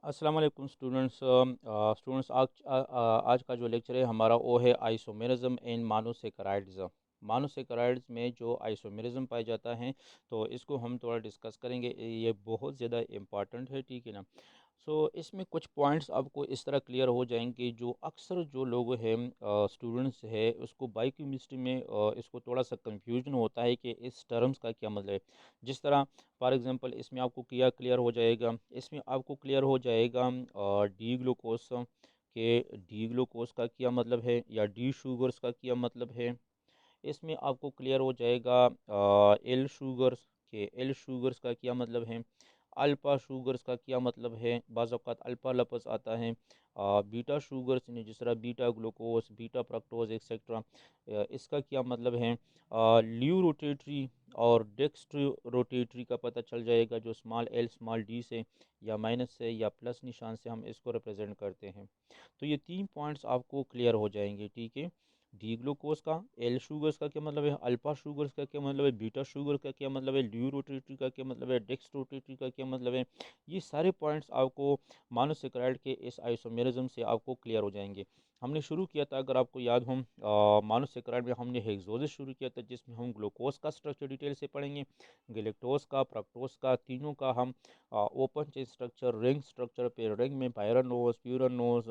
अस्सलाम वालेकुम स्टूडेंट्स आज का जो लेक्चर है हमारा वो है आइसोमेरिज्म इन मोनोसेकेराइड्स। मोनोसेकेराइड्स में जो आइसोमेरिज्म पाया जाता है तो इसको हम थोड़ा डिस्कस करेंगे। ये बहुत ज़्यादा इम्पॉर्टेंट है, ठीक है ना। इसमें कुछ पॉइंट्स आपको इस तरह क्लियर हो जाएंगे जो अक्सर जो लोग हैं स्टूडेंट्स है उसको बायोकेमिस्ट्री में इसको थोड़ा सा कंफ्यूजन होता है कि इस टर्म्स का क्या मतलब है। जिस तरह फॉर एग्जांपल इसमें आपको क्या क्लियर हो जाएगा, इसमें आपको क्लियर हो जाएगा डी ग्लूकोस के डी ग्लूकोस का क्या मतलब है या डी शुगर्स का क्या मतलब है। इसमें आपको क्लियर हो जाएगा एल शुगर्स के एल शुगर्स का क्या मतलब है, अल्फ़ा शुगर्स का क्या मतलब है। बाज़ औक़ात अल्फ़ा लफ्ज़ आता है। बीटा शुगर्स ने जिस तरह beta glucose, beta fructose etcetera, इसका क्या मतलब है। ल्यू रोटेटरी और डेक्स्ट्रो रोटेटरी का पता चल जाएगा, जो स्मॉल एल स्मॉल डी से या माइनस से या प्लस निशान से हम इसको रिप्रेजेंट करते हैं। तो ये 3 पॉइंट्स आपको क्लियर हो जाएंगे, ठीक है। डी ग्लूकोज का, एल शुगर्स का क्या मतलब है, अल्फा शुगर्स का क्या मतलब है, बीटा शुगर का क्या मतलब है, ल्यू रोटेटरी का क्या मतलब है, डेक्स रोटेटरी का क्या मतलब है। ये सारे पॉइंट्स आपको मोनोसेकेराइड के इस आइसोमेरिज्म से आपको क्लियर हो जाएंगे। हमने शुरू किया था, अगर आपको याद हो, मोनोसेकेराइड में हमने हेक्सोसिस शुरू किया था जिसमें हम ग्लूकोज का स्ट्रक्चर डिटेल से पढ़ेंगे, गैलेक्टोज का, फ्रक्टोज का, तीनों का हम open chain structure, ring structure पे रिंग में पायरानोज, प्यूरानोज,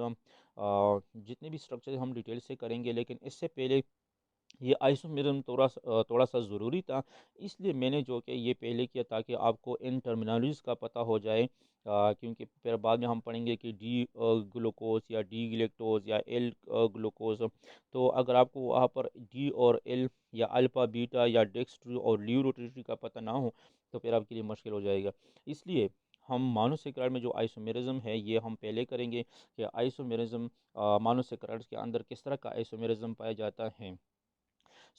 जितने भी स्ट्रक्चर हम डिटेल से करेंगे। लेकिन इससे पहले ये आइसोमेरिज्म थोड़ा सा ज़रूरी था, इसलिए मैंने जो कि ये पहले किया ताकि आपको इन टर्मिनोलॉजीज़ का पता हो जाए। क्योंकि फिर बाद में हम पढ़ेंगे कि डी ग्लूकोज या डी ग्लेक्टोज या एल ग्लूकोज। तो अगर आपको वहाँ पर डी और एल या अल्फ़ा बीटा या डेक्स्ट्रो और ल्यू रोटेटरी का पता ना हो तो फिर आपके लिए मुश्किल हो जाएगा। इसलिए हम मोनोसेकेराइड में जो आइसोमेरिज्म है ये हम पहले करेंगे कि आइसोमेरिज्म मोनोसेकेराइड्स के अंदर किस तरह का आइसोमेरिज्म पाया जाता है।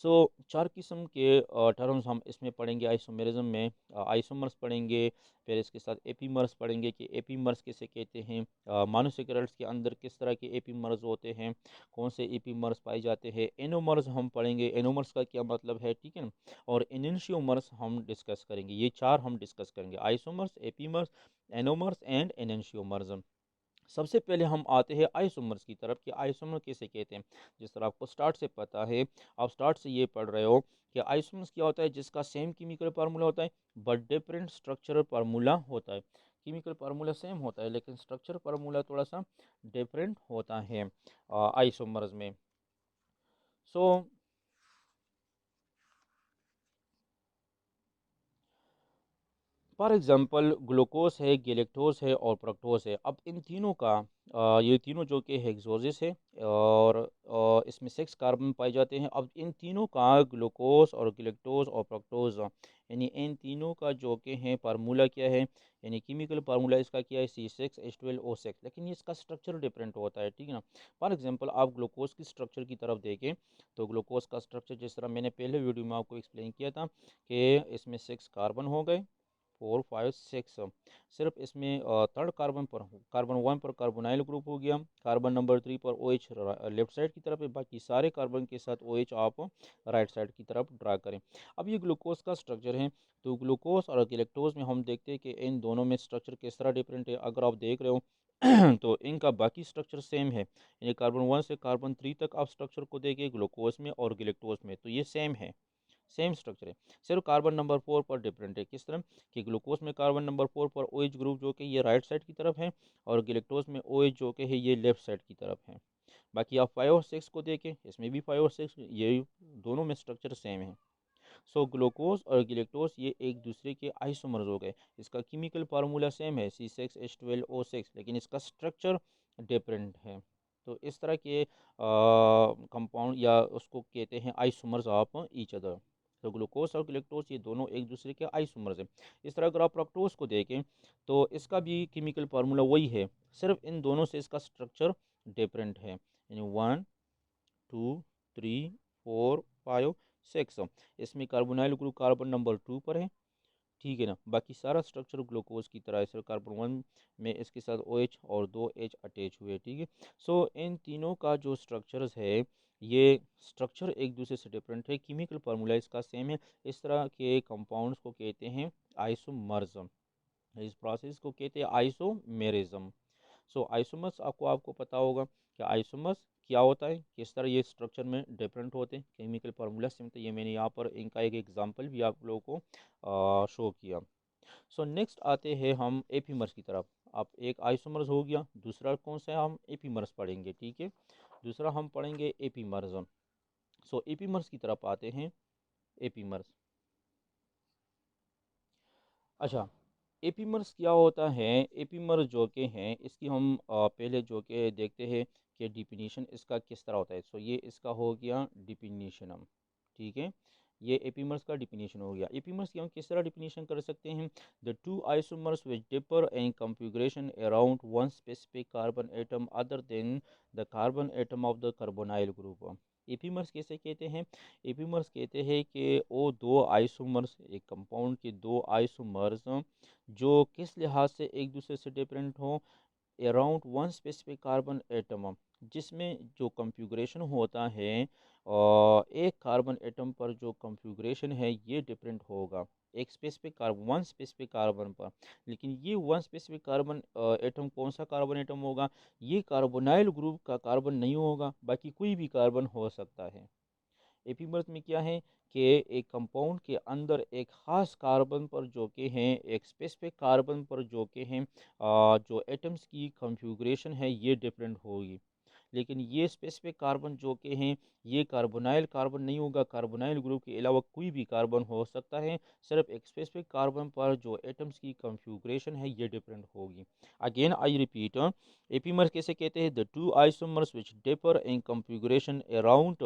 सो चार किस्म के टर्म्स हम इसमें पढ़ेंगे आइसोमेरिज्म में। आइसोमर्स पढ़ेंगे, फिर इसके साथ एपीमर्स पढ़ेंगे कि एपीमर्स किसे कहते हैं, मोनोसेकेराइड्स के अंदर किस तरह के एपीमर्स होते हैं, कौन से एपीमर्स पाए जाते हैं। एनोमर्स हम पढ़ेंगे, एनोमर्स का क्या मतलब है, ठीक है ना। और एनेंशियोमर्स हम डिस्कस करेंगे। ये चार हम डिस्कस करेंगे, isomers, epimers, anomers and enantiomers. सबसे पहले हम आते हैं आइसोमर्स की तरफ कि आइसोमर किसे कहते हैं। जिस तरह आपको स्टार्ट से पता है, आप स्टार्ट से ये पढ़ रहे हो कि आइसोमर्स क्या होता है, जिसका सेम केमिकल फार्मूला होता है बट डिफरेंट स्ट्रक्चरल फार्मूला होता है। केमिकल फार्मूला सेम होता है लेकिन स्ट्रक्चर फार्मूला थोड़ा सा डिफरेंट होता है आइसोमर्स में। सो फॉर एग्जांपल ग्लूकोज है, गैलेक्टोज है और फ्रक्टोज है। अब इन तीनों का ये तीनों जो कि हेक्सोसिस है और इसमें 6 कार्बन पाए जाते हैं। अब इन तीनों का ग्लूकोज और गैलेक्टोज और फ्रक्टोज यानी इन तीनों का जो कि है फार्मूला क्या है, यानी केमिकल फार्मूला इसका क्या है, C6H12O6। लेकिन ये इसका स्ट्रक्चर डिफरेंट होता है, ठीक है ना। फॉर एग्जांपल आप ग्लूकोज की स्ट्रक्चर की तरफ देखें तो ग्लूकोज का स्ट्रक्चर जिस तरह मैंने पहले वीडियो में आपको एक्सप्लेन किया था कि इसमें 6 कार्बन हो गए, 4 5 6। सिर्फ इसमें थर्ड कार्बन पर, कार्बन 1 पर कार्बोनाइल ग्रुप हो गया, कार्बन नंबर 3 पर OH लेफ्ट साइड की तरफ है, बाकी सारे कार्बन के साथ OH आप राइट साइड की तरफ ड्रा करें। अब ये ग्लूकोज का स्ट्रक्चर है। तो ग्लूकोज और गैलेक्टोज में हम देखते हैं कि इन दोनों में स्ट्रक्चर किस तरह डिफरेंट है। अगर आप देख रहे हो तो इनका बाकी स्ट्रक्चर सेम है, यानी कार्बन 1 से कार्बन 3 तक आप स्ट्रक्चर को देखिए ग्लूकोज में और गैलेक्टोज में, तो ये सेम है, सेम स्ट्रक्चर है। सिर्फ कार्बन नंबर 4 पर डिफरेंट है। किस तरह कि ग्लूकोज में कार्बन नंबर 4 पर OH ग्रुप जो कि ये राइट साइड की तरफ है और गैलेक्टोज में OH जो कि है ये लेफ्ट साइड की तरफ है। बाकी आप 5 और 6 को देखें, इसमें भी 5 और 6 ये दोनों में स्ट्रक्चर सेम है। ग्लूकोज और गैलेक्टोज ये एक दूसरे के आइसोमर्स हो गए। इसका केमिकल फार्मूला सेम है C6H12O6, लेकिन इसका स्ट्रक्चर डिफरेंट है। तो इस तरह के कंपाउंड या उसको कहते हैं आइसोमर्स ऑफ ईच अदर। तो ग्लूकोज और गैलेक्टोज ये दोनों एक दूसरे के आइसोमर्स हैं। इस तरह अगर आप फ्रक्टोज को देखें तो इसका भी केमिकल फार्मूला वही है, सिर्फ इन दोनों से इसका स्ट्रक्चर डिफरेंट है, यानी 1 2 3 4 5 6। इसमें कार्बोनाइल ग्रुप कार्बन नंबर 2 पर है, ठीक है ना। बाकी सारा स्ट्रक्चर ग्लूकोज की तरह है, सिर्फ कार्बन 1 में इसके साथ OH और 2 H अटैच हुए, ठीक है। इन तीनों का जो स्ट्रक्चर्स है ये स्ट्रक्चर एक दूसरे से डिफरेंट है, केमिकल फार्मूला इसका सेम है। इस तरह के कंपाउंड्स को कहते हैं आइसोमर्स। इस प्रोसेस को कहते हैं आइसोमेरिज्म। सो आइसोमर्स आपको आपको पता होगा कि आइसोमर्स क्या होता है, किस तरह ये स्ट्रक्चर में डिफरेंट होते हैं, केमिकल फार्मूला से। तो ये मैंने यहाँ पर इनका एक एग्जांपल भी आप लोगों को शो किया। सो नेक्स्ट आते हैं हम एपीमर्स की तरफ। अब एक आइसोमर्स हो गया, दूसरा कौन सा है, हम एपीमर्स पढ़ेंगे, ठीक है। दूसरा हम पढ़ेंगे एपीमर्स। सो एपीमर्स की तरफ आते हैं। एपीमर्स, अच्छा, एपीमर्स क्या होता है। एपीमर जो के हैं इसकी हम पहले जो के देखते हैं कि डिफिनीशन इसका किस तरह होता है। सो ये इसका हो गया डिफिनीशन हम, ठीक है। ये एपीमर्स का डिफिनीशन हो गया। एपीमर्स की हम किस तरह डिफिनीशन कर सकते हैं। The two isomers which differ in configuration around one specific carbon atom other than the carbon atom of the carbonyl group. Epimers कैसे कहते हैं। एपीमर्स कहते हैं कि वो दो आइसोमर्स, एक कंपाउंड के दो आइसोमर्स जो किस लिहाज से एक दूसरे से डिफरेंट हो around one specific carbon atom, जिसमें जो कॉन्फ़िगरेशन होता है और एक कार्बन एटम पर जो कॉन्फ़िगरेशन है ये डिफरेंट होगा एक specific carbon, one specific carbon पर। लेकिन ये वन स्पेसिफिक कार्बन एटम कौन सा कार्बन एटम होगा, ये कार्बोनाइल ग्रुप का कार्बन नहीं होगा, बाकी कोई भी कार्बन हो सकता है। एपीमर्स में क्या है कि एक कंपाउंड के अंदर एक ख़ास कार्बन पर जो के हैं, एक स्पेसिफिक कार्बन पर जो के हैं जो एटम्स की कॉन्फ़िगरेशन है ये डिफरेंट होगी। लेकिन ये स्पेसिफिक कार्बन जो के हैं ये कार्बोनाइल कार्बन नहीं होगा, कार्बोनाइल ग्रुप के अलावा कोई भी कार्बन हो सकता है, सिर्फ एक स्पेसिफिक कार्बन पर जो एटम्स की कॉन्फ़िगरेशन है ये डिफरेंट होगी। अगेन आई रिपीट, एपीमर कैसे कहते हैं, the two isomers which differ in configuration around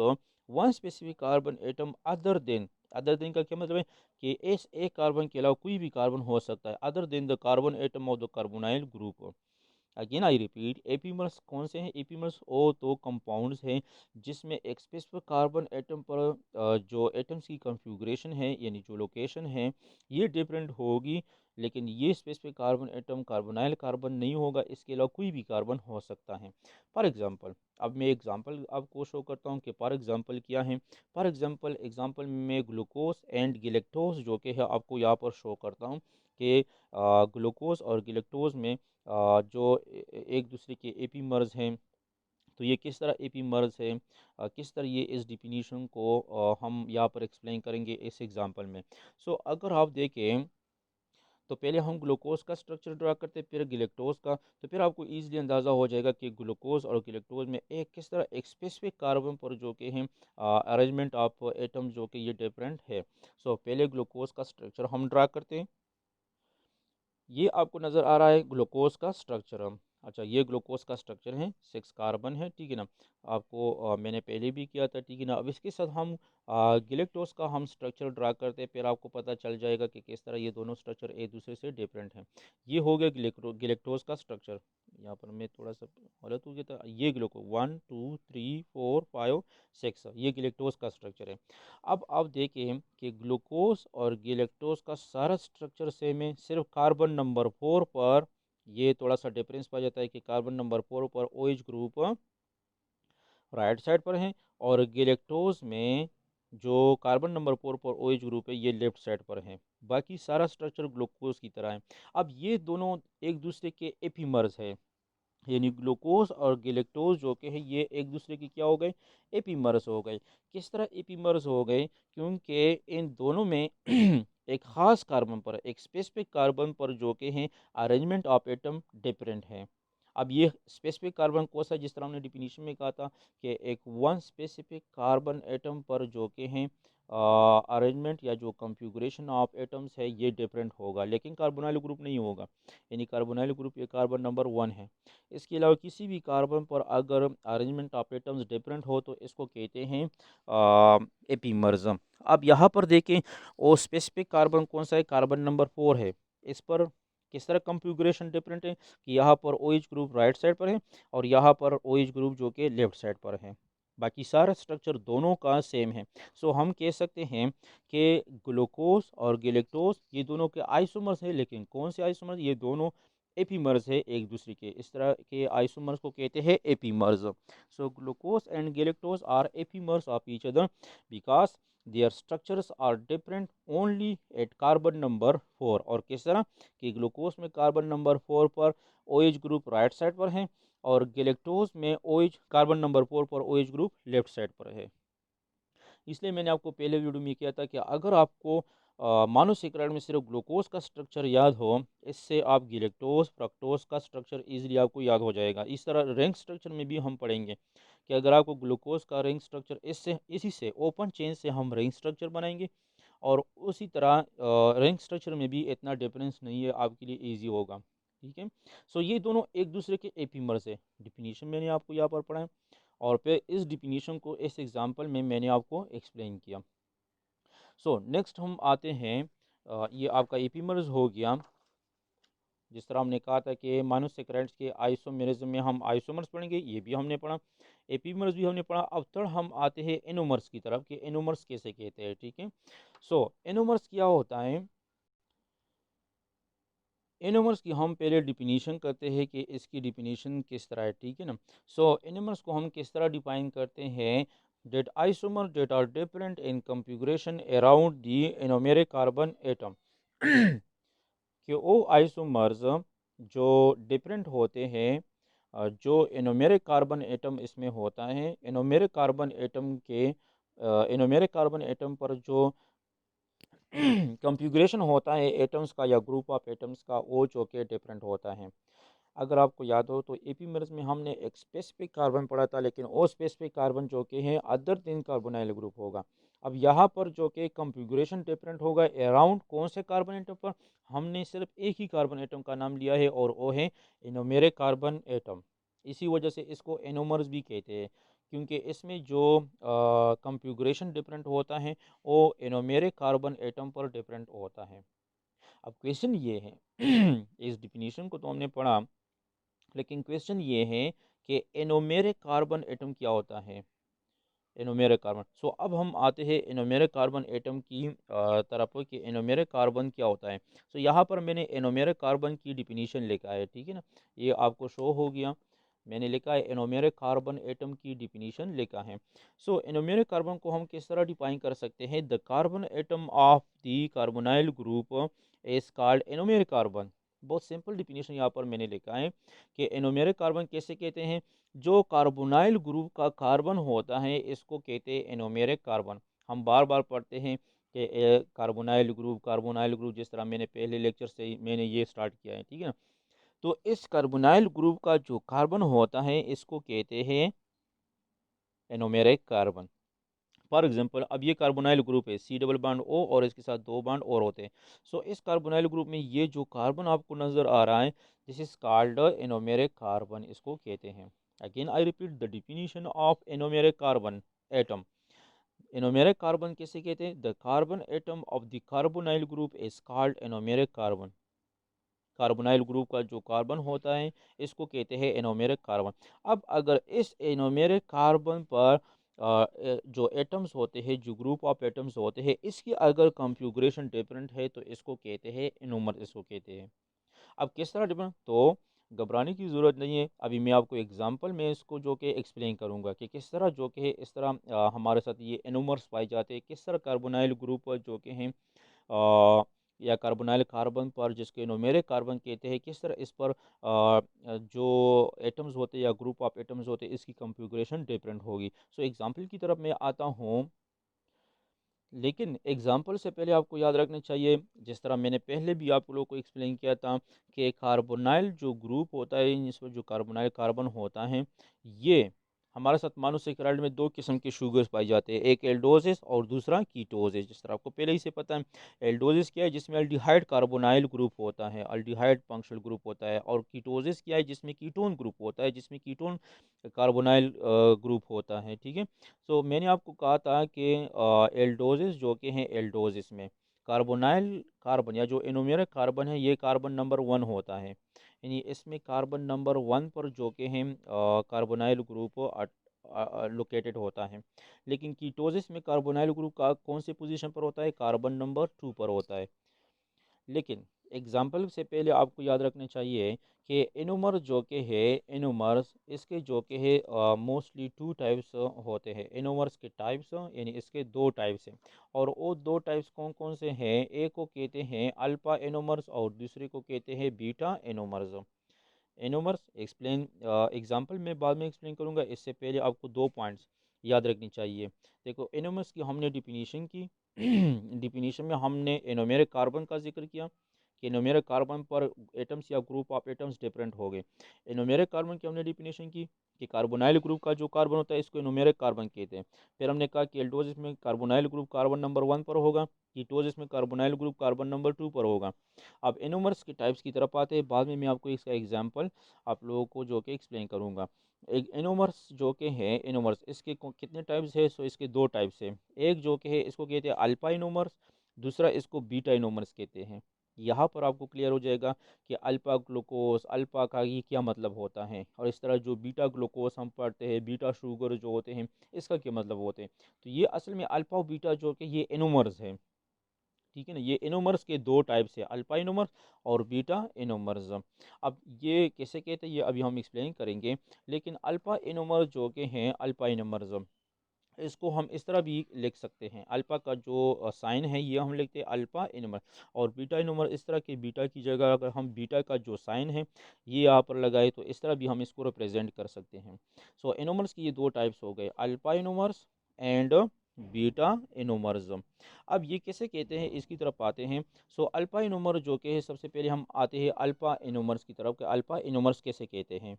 one specific carbon atom other than का क्या मतलब है कि इस एक कार्बन के अलावा कोई भी कार्बन हो सकता है, other than the carbon atom of the carbonyl group. Again I repeat, epimers कौन से हैं। एपीमर्स वो तो कंपाउंड्स हैं जिसमें एक स्पेसिफिक कार्बन एटम पर जो एटम्स की कॉन्फ़िगरेशन है यानी जो लोकेशन है ये डिफरेंट होगी, लेकिन ये specific carbon atom carbonyl carbon नहीं होगा, इसके अलावा कोई भी कार्बन हो सकता है। फॉर एग्जांपल, अब मैं एग्जांपल आपको शो करता हूँ कि फॉर एग्जांपल क्या है। फॉर एग्जांपल एग्जांपल में ग्लूकोज एंड गिलेक्टोज जो कि है आपको यहाँ पर शो करता हूँ कि ग्लूकोज और गिलेक्टोज में जो एक दूसरे के एपीमर्स हैं। तो ये किस तरह एपीमर्स है, किस तरह ये इस डिफिनीशन को हम यहाँ पर एक्सप्लेन करेंगे इस एग्जांपल में। सो अगर आप देखें तो पहले हम ग्लूकोज का स्ट्रक्चर ड्रा करते हैं फिर गिलेक्टोज का, तो फिर आपको ईजिली अंदाज़ा हो जाएगा कि ग्लूकोज और गिलेक्टोज में एक किस तरह एक स्पेसिफिक कार्बन पर जो कि हैं अरेंजमेंट ऑफ एटम जो कि ये डिफरेंट है। सो पहले ग्लूकोज का स्ट्रक्चर हम ड्रा करते हैं। ये आपको नज़र आ रहा है ग्लूकोज का स्ट्रक्चर। अच्छा, ये ग्लूकोज का स्ट्रक्चर है, 6 कार्बन है, ठीक है ना। आपको मैंने पहले भी किया था, ठीक है ना। अब इसके साथ हम गिलेक्टोज का हम स्ट्रक्चर ड्रा करते हैं, फिर आपको पता चल जाएगा कि किस तरह ये दोनों स्ट्रक्चर एक दूसरे से डिफरेंट हैं। ये हो गया गिलेक्टोज का स्ट्रक्चर। यहाँ पर मैं थोड़ा सा गलत हो गया था, ये ग्लूको 1 2 3 4 5 6, ये गिलेक्टोज का स्ट्रक्चर है। अब आप देखें कि ग्लूकोज और गिलेक्टोज का सारा स्ट्रक्चर सेम है, सिर्फ कार्बन नंबर 4 पर ये थोड़ा सा डिफरेंस पा जाता है कि कार्बन नंबर 4 पर OH ग्रुप राइट साइड पर है और गिलेक्टोज में जो कार्बन नंबर 4 पर OH ग्रुप है ये लेफ्ट साइड पर है। बाकी सारा स्ट्रक्चर ग्लूकोज की तरह है। अब ये दोनों एक दूसरे के एपीमर्स है, यानी ग्लूकोज और गिलेक्टोज जो के हैं ये एक दूसरे के क्या हो गए, एपीमर्स हो गए। किस तरह एपीमर्स हो गए, क्योंकि इन दोनों में एक ख़ास कार्बन पर, एक स्पेसिफिक कार्बन पर जो के हैं अरेंजमेंट ऑफ एटम डिफरेंट है। अब ये स्पेसिफिक कार्बन कौन सा, जिस तरह हमने डिफिनीशन में कहा था कि एक वन स्पेसिफिक कार्बन एटम पर जो के हैं अरेंजमेंट या जो कॉन्फ़िगरेशन ऑफ एटम्स है ये डिफरेंट होगा, लेकिन कार्बोनाइल ग्रुप नहीं होगा। यानी कार्बोनाइल ग्रुप ये कार्बन नंबर 1 है। इसके अलावा किसी भी कार्बन पर अगर अरेंजमेंट ऑफ एटम्स डिफरेंट हो तो इसको कहते हैं एपीमर्स। अब यहाँ पर देखें वो स्पेसिफिक कार्बन कौन सा है, कार्बन नंबर 4 है। इस पर किस तरह कॉन्फ़िगरेशन डिफरेंट है कि यहाँ पर OH ग्रुप राइट साइड पर है और यहाँ पर OH ग्रुप जो कि लेफ्ट साइड पर है। बाकी सारा स्ट्रक्चर दोनों का सेम है। सो हम कह सकते हैं कि ग्लूकोज और गिलेक्टोज ये दोनों के आइसोमर्स है, लेकिन कौन से आइसोमर्स, ये दोनों एपीमर्स है एक दूसरे के। इस तरह के आइसोमर्स को कहते हैं epimers. So glucose and galactose are epimers of each other because their structures are different only at carbon number 4। और किस तरह कि ग्लूकोज में कार्बन नंबर 4 पर OH ग्रुप राइट साइड पर है और गैलेक्टोज में OH कार्बन नंबर 4 पर OH ग्रुप लेफ्ट साइड पर है। इसलिए मैंने आपको पहले वीडियो में किया था कि अगर आपको मानोसेक्राइड में सिर्फ ग्लूकोज का स्ट्रक्चर याद हो, इससे आप गिलेक्टोज फ्रक्टोज का स्ट्रक्चर इजीली आपको याद हो जाएगा। इस तरह रिंग स्ट्रक्चर में भी हम पढ़ेंगे कि अगर आपको ग्लूकोज का रिंग स्ट्रक्चर इससे इसी से ओपन चेन से हम रिंग स्ट्रक्चर बनाएंगे, और उसी तरह रिंग स्ट्रक्चर में भी इतना डिफरेंस नहीं है, आपके लिए ईजी होगा। ठीक है। सो ये दोनों एक दूसरे के एपीमर्स है। डिफिनीशन मैंने आपको यहाँ पर पढ़ा है और फिर इस डिफिनीशन को इस एग्जांपल में मैंने आपको एक्सप्लेन किया। सो नेक्स्ट हम आते हैं, ये आपका एपीमर्स हो गया। जिस तरह हमने कहा था कि मोनोसैकेराइड्स के आइसोमेरिज्म में हम आइसोमर्स पढ़ेंगे, ये भी हमने पढ़ा, एपीमर्स भी हमने पढ़ा। अब थोड़ा हम आते हैं एनोमर्स की तरफ कि एनोमर्स कैसे कहते हैं। ठीक है। सो एनोमर्स क्या होता है? एनोमर्स की हम पहले डिफिनीशन करते हैं कि इसकी डिफिनीशन किस तरह है। ठीक है ना। सो एनोमर्स को हम किस तरह डिफाइन करते हैं? That isomer that are different in configuration around the anomeric carbon atom कि वो आइसोमर्स जो डिफरेंट होते हैं, जो एनोमेरिक कार्बन एटम इसमें होता है, एनोमेरिक कार्बन एटम के एनोमेरिक कार्बन एटम पर जो कॉन्फ़िगरेशन होता है एटम्स का या ग्रुप ऑफ एटम्स का, वो जो कि डिफरेंट होता है। अगर आपको याद हो तो एपीमेर्स में हमने एक स्पेसिफिक कार्बन पढ़ा था, लेकिन वो स्पेसिफिक कार्बन जो कि है अदर 3 कार्बोनाइल ग्रुप होगा। अब यहाँ पर जो कि कॉन्फ़िगरेशन डिफरेंट होगा अराउंड कौन से कार्बन एटम पर, हमने सिर्फ एक ही कार्बन एटम का नाम लिया है और वो है एनोमेरिक कार्बन एटम। इसी वजह से इसको एनोमर्स भी कहते हैं, क्योंकि इसमें जो कॉन्फ़िगरेशन डिफरेंट होता है वो एनोमेरिक कार्बन एटम पर डिफरेंट होता है। अब क्वेश्चन ये है इस डिफिनीशन को तो हमने पढ़ा, लेकिन क्वेश्चन ये है कि एनोमेरिक कार्बन एटम क्या होता है? Anomeric carbon. सो अब हम आते हैं एनोमेरिक कार्बन एटम की तरफ कि एनोमेरिक कार्बन क्या होता है। सो यहाँ पर मैंने एनोमेरिक कार्बन की डिफिनीशन लिखा है। ठीक है ना। ये आपको शो हो गया, मैंने लिखा है एनोमेरिक कार्बन एटम की डिफिनीशन लिखा है। सो एनोमेरिक कार्बन को हम किस तरह डिफाइन कर सकते हैं? The carbon atom of the carbonyl group is called anomeric carbon. बहुत सिंपल डिफिनीशन यहाँ पर मैंने लिखा है कि एनोमेरिक कार्बन कैसे कहते हैं? जो कार्बोनाइल ग्रुप का कार्बन होता है इसको कहते हैं एनोमेरिक कार्बन। हम बार बार पढ़ते हैं कि कार्बोनाइल ग्रुप, जिस तरह मैंने पहले लेक्चर से ही मैंने ये स्टार्ट किया है। ठीक है ना। तो इस कार्बोनाइल ग्रुप का जो कार्बन होता है इसको कहते हैं एनोमेरिक कार्बन। फॉर एग्जांपल, अब ये कार्बोनाइल ग्रुप है C डबल बॉन्ड O और इसके साथ 2 बॉन्ड और होते हैं। सो इस कार्बोनाइल ग्रुप में ये जो कार्बन आपको नजर आ रहा है, this is called anomeric carbon, इसको कहते हैं। Again I repeat the definition of anomeric carbon atom. Anomeric carbon किसे कहते हैं? The carbon atom of the carbonyl group is called anomeric carbon. Carbonyl group का जो कार्बन होता है इसको कहते हैं एनोमेरिक कार्बन। अब अगर इस एनोमेरिक कार्बन पर जो एटम्स होते हैं, जो ग्रुप ऑफ एटम्स होते हैं, इसकी अगर कॉन्फ़िगरेशन डिफरेंट है तो इसको कहते हैं एनोमर, इसको कहते हैं। अब किस तरह डिफरेंट, तो घबराने की ज़रूरत नहीं है। अभी मैं आपको एग्जांपल में इसको जो कि एक्सप्लेन करूंगा कि किस तरह जो कि है इस तरह हमारे साथ ये एनोमर्स पाए जाते हैं, किस तरह कार्बोनाइल ग्रुप जो कि हैं या कार्बोनाइल कार्बन पर, जिसके एनोमेरिक कार्बन कहते हैं, किस तरह इस पर जो एटम्स होते हैं या ग्रुप ऑफ एटम्स होते हैं इसकी कॉन्फ़िगरेशन डिफरेंट होगी। सो एग्जांपल की तरफ मैं आता हूँ, लेकिन एग्जाम्पल से पहले आपको याद रखना चाहिए, जिस तरह मैंने पहले भी आप लोगों को एक्सप्लेन किया था कि कार्बोनाइल जो ग्रुप होता है, इसमें जो कार्बोनाइल कार्बन होता है, ये हमारे साथ मोनोसेकेराइड में 2 किस्म के शुगर्स पाए जाते हैं, एक एल्डोजिस और दूसरा कीटोजिस। जिस तरह आपको पहले ही से पता है, एल्डोजिस क्या है? जिसमें अल्डिहाइड कार्बोनाइल ग्रुप होता है, अल्डिहाइड फंक्शनल ग्रुप होता है। और कीटोजिस क्या है? जिसमें कीटोन ग्रुप होता है, जिसमें कीटोन कार्बोनाइल ग्रुप होता है। ठीक है। तो मैंने आपको कहा था कि एल्डोजिस जो कि हैं, एल्डोजिस में कार्बोनाइल कार्बन या जो एनोमेरिक कार्बन है ये कार्बन नंबर 1 होता है, यानी इसमें कार्बन नंबर 1 पर जो कि हैं कार्बोनाइल ग्रुप लोकेटेड होता है। लेकिन कीटोजिस में कार्बोनाइल ग्रुप का कौन सी पोजीशन पर होता है? कार्बन नंबर 2 पर होता है। लेकिन एग्जाम्पल से पहले आपको याद रखना चाहिए कि एनोमर जो के है, एनोमर्स इसके जो के है मोस्टली टू टाइप्स होते हैं। एनोमर्स के टाइप्स यानी इसके दो टाइप्स हैं, और वो दो टाइप्स कौन कौन से हैं? एक को कहते हैं अल्फा एनोमर्स और दूसरे को कहते हैं beta anomers. Anomers explain example में बाद में एक्सप्लेन करूंगा, इससे पहले आपको दो पॉइंट्स याद रखनी चाहिए। देखो, एनोमर्स की हमने डिफिनीशन की डिफिनीशन में हमने एनोमेरिक कार्बन का जिक्र किया कि एनोमेरिक कार्बन पर एटम्स या ग्रुप ऑफ एटम्स डिफरेंट हो गए। एनोमेरिक कार्बन की हमने डिफिनीशन की कि कार्बोनाइल ग्रुप का जो कार्बन होता है इसको एनोमेरिक कार्बन कहते हैं। फिर हमने कहा कि एल्डोसिस में कार्बोनाइल ग्रुप कार्बन नंबर 1 पर होगा, कीटोसिस में कार्बोनाइल ग्रुप कार्बन नंबर 2 पर होगा। अब एनोमर्स के टाइप्स की तरफ आते हैं, बाद में मैं आपको इसका एग्जांपल आप लोगों को जो कि एक्सप्लेन करूंगा। एक एनोमर्स जो कि है, एनोमर्स इसके कितने टाइप्स है? सो इसके दो टाइप्स है। एक जो कि है इसको कहते हैं अल्फा एनोमर्स, दूसरा इसको बीटा एनोमर्स कहते हैं। यहाँ पर आपको क्लियर हो जाएगा कि अल्फा ग्लूकोज, अल्फा का ये क्या मतलब होता है, और इस तरह जो बीटा ग्लूकोज हम पढ़ते हैं, बीटा शुगर जो होते हैं, इसका क्या मतलब होते हैं। तो ये असल में अल्फा और बीटा जो कि ये एनोमर्स है, ठीक है ना। ये इनोमर्स के दो टाइप्स है, अल्फा इनोमर्स और बीटा इनोमर्स। अब ये कैसे कहते हैं ये अभी हम एक्सप्लेन करेंगे। लेकिन अल्फा इनोमर्स जो के हैं, अल्फा इनोमर्स इसको हम इस तरह भी लिख सकते हैं। अल्फा का जो साइन है ये हम लिखते हैं अल्फा इनोमर, और बीटा इनोमर इस तरह के, बीटा की जगह अगर हम बीटा का जो साइन है ये यहाँ पर लगाए तो इस तरह भी हम इसको रिप्रेजेंट कर सकते हैं। सो इनोमर्स की ये दो टाइप्स हो गए, अल्फा इनोमर्स एंड बीटा इनोमर्स। अब ये कैसे कहते हैं इसकी तरफ आते हैं। सो अल्फा इनोमर जो कि है, सबसे पहले हम आते हैं अल्फा इनोमर्स की तरफ कि अल्फा इनोमर्स कैसे कहते हैं।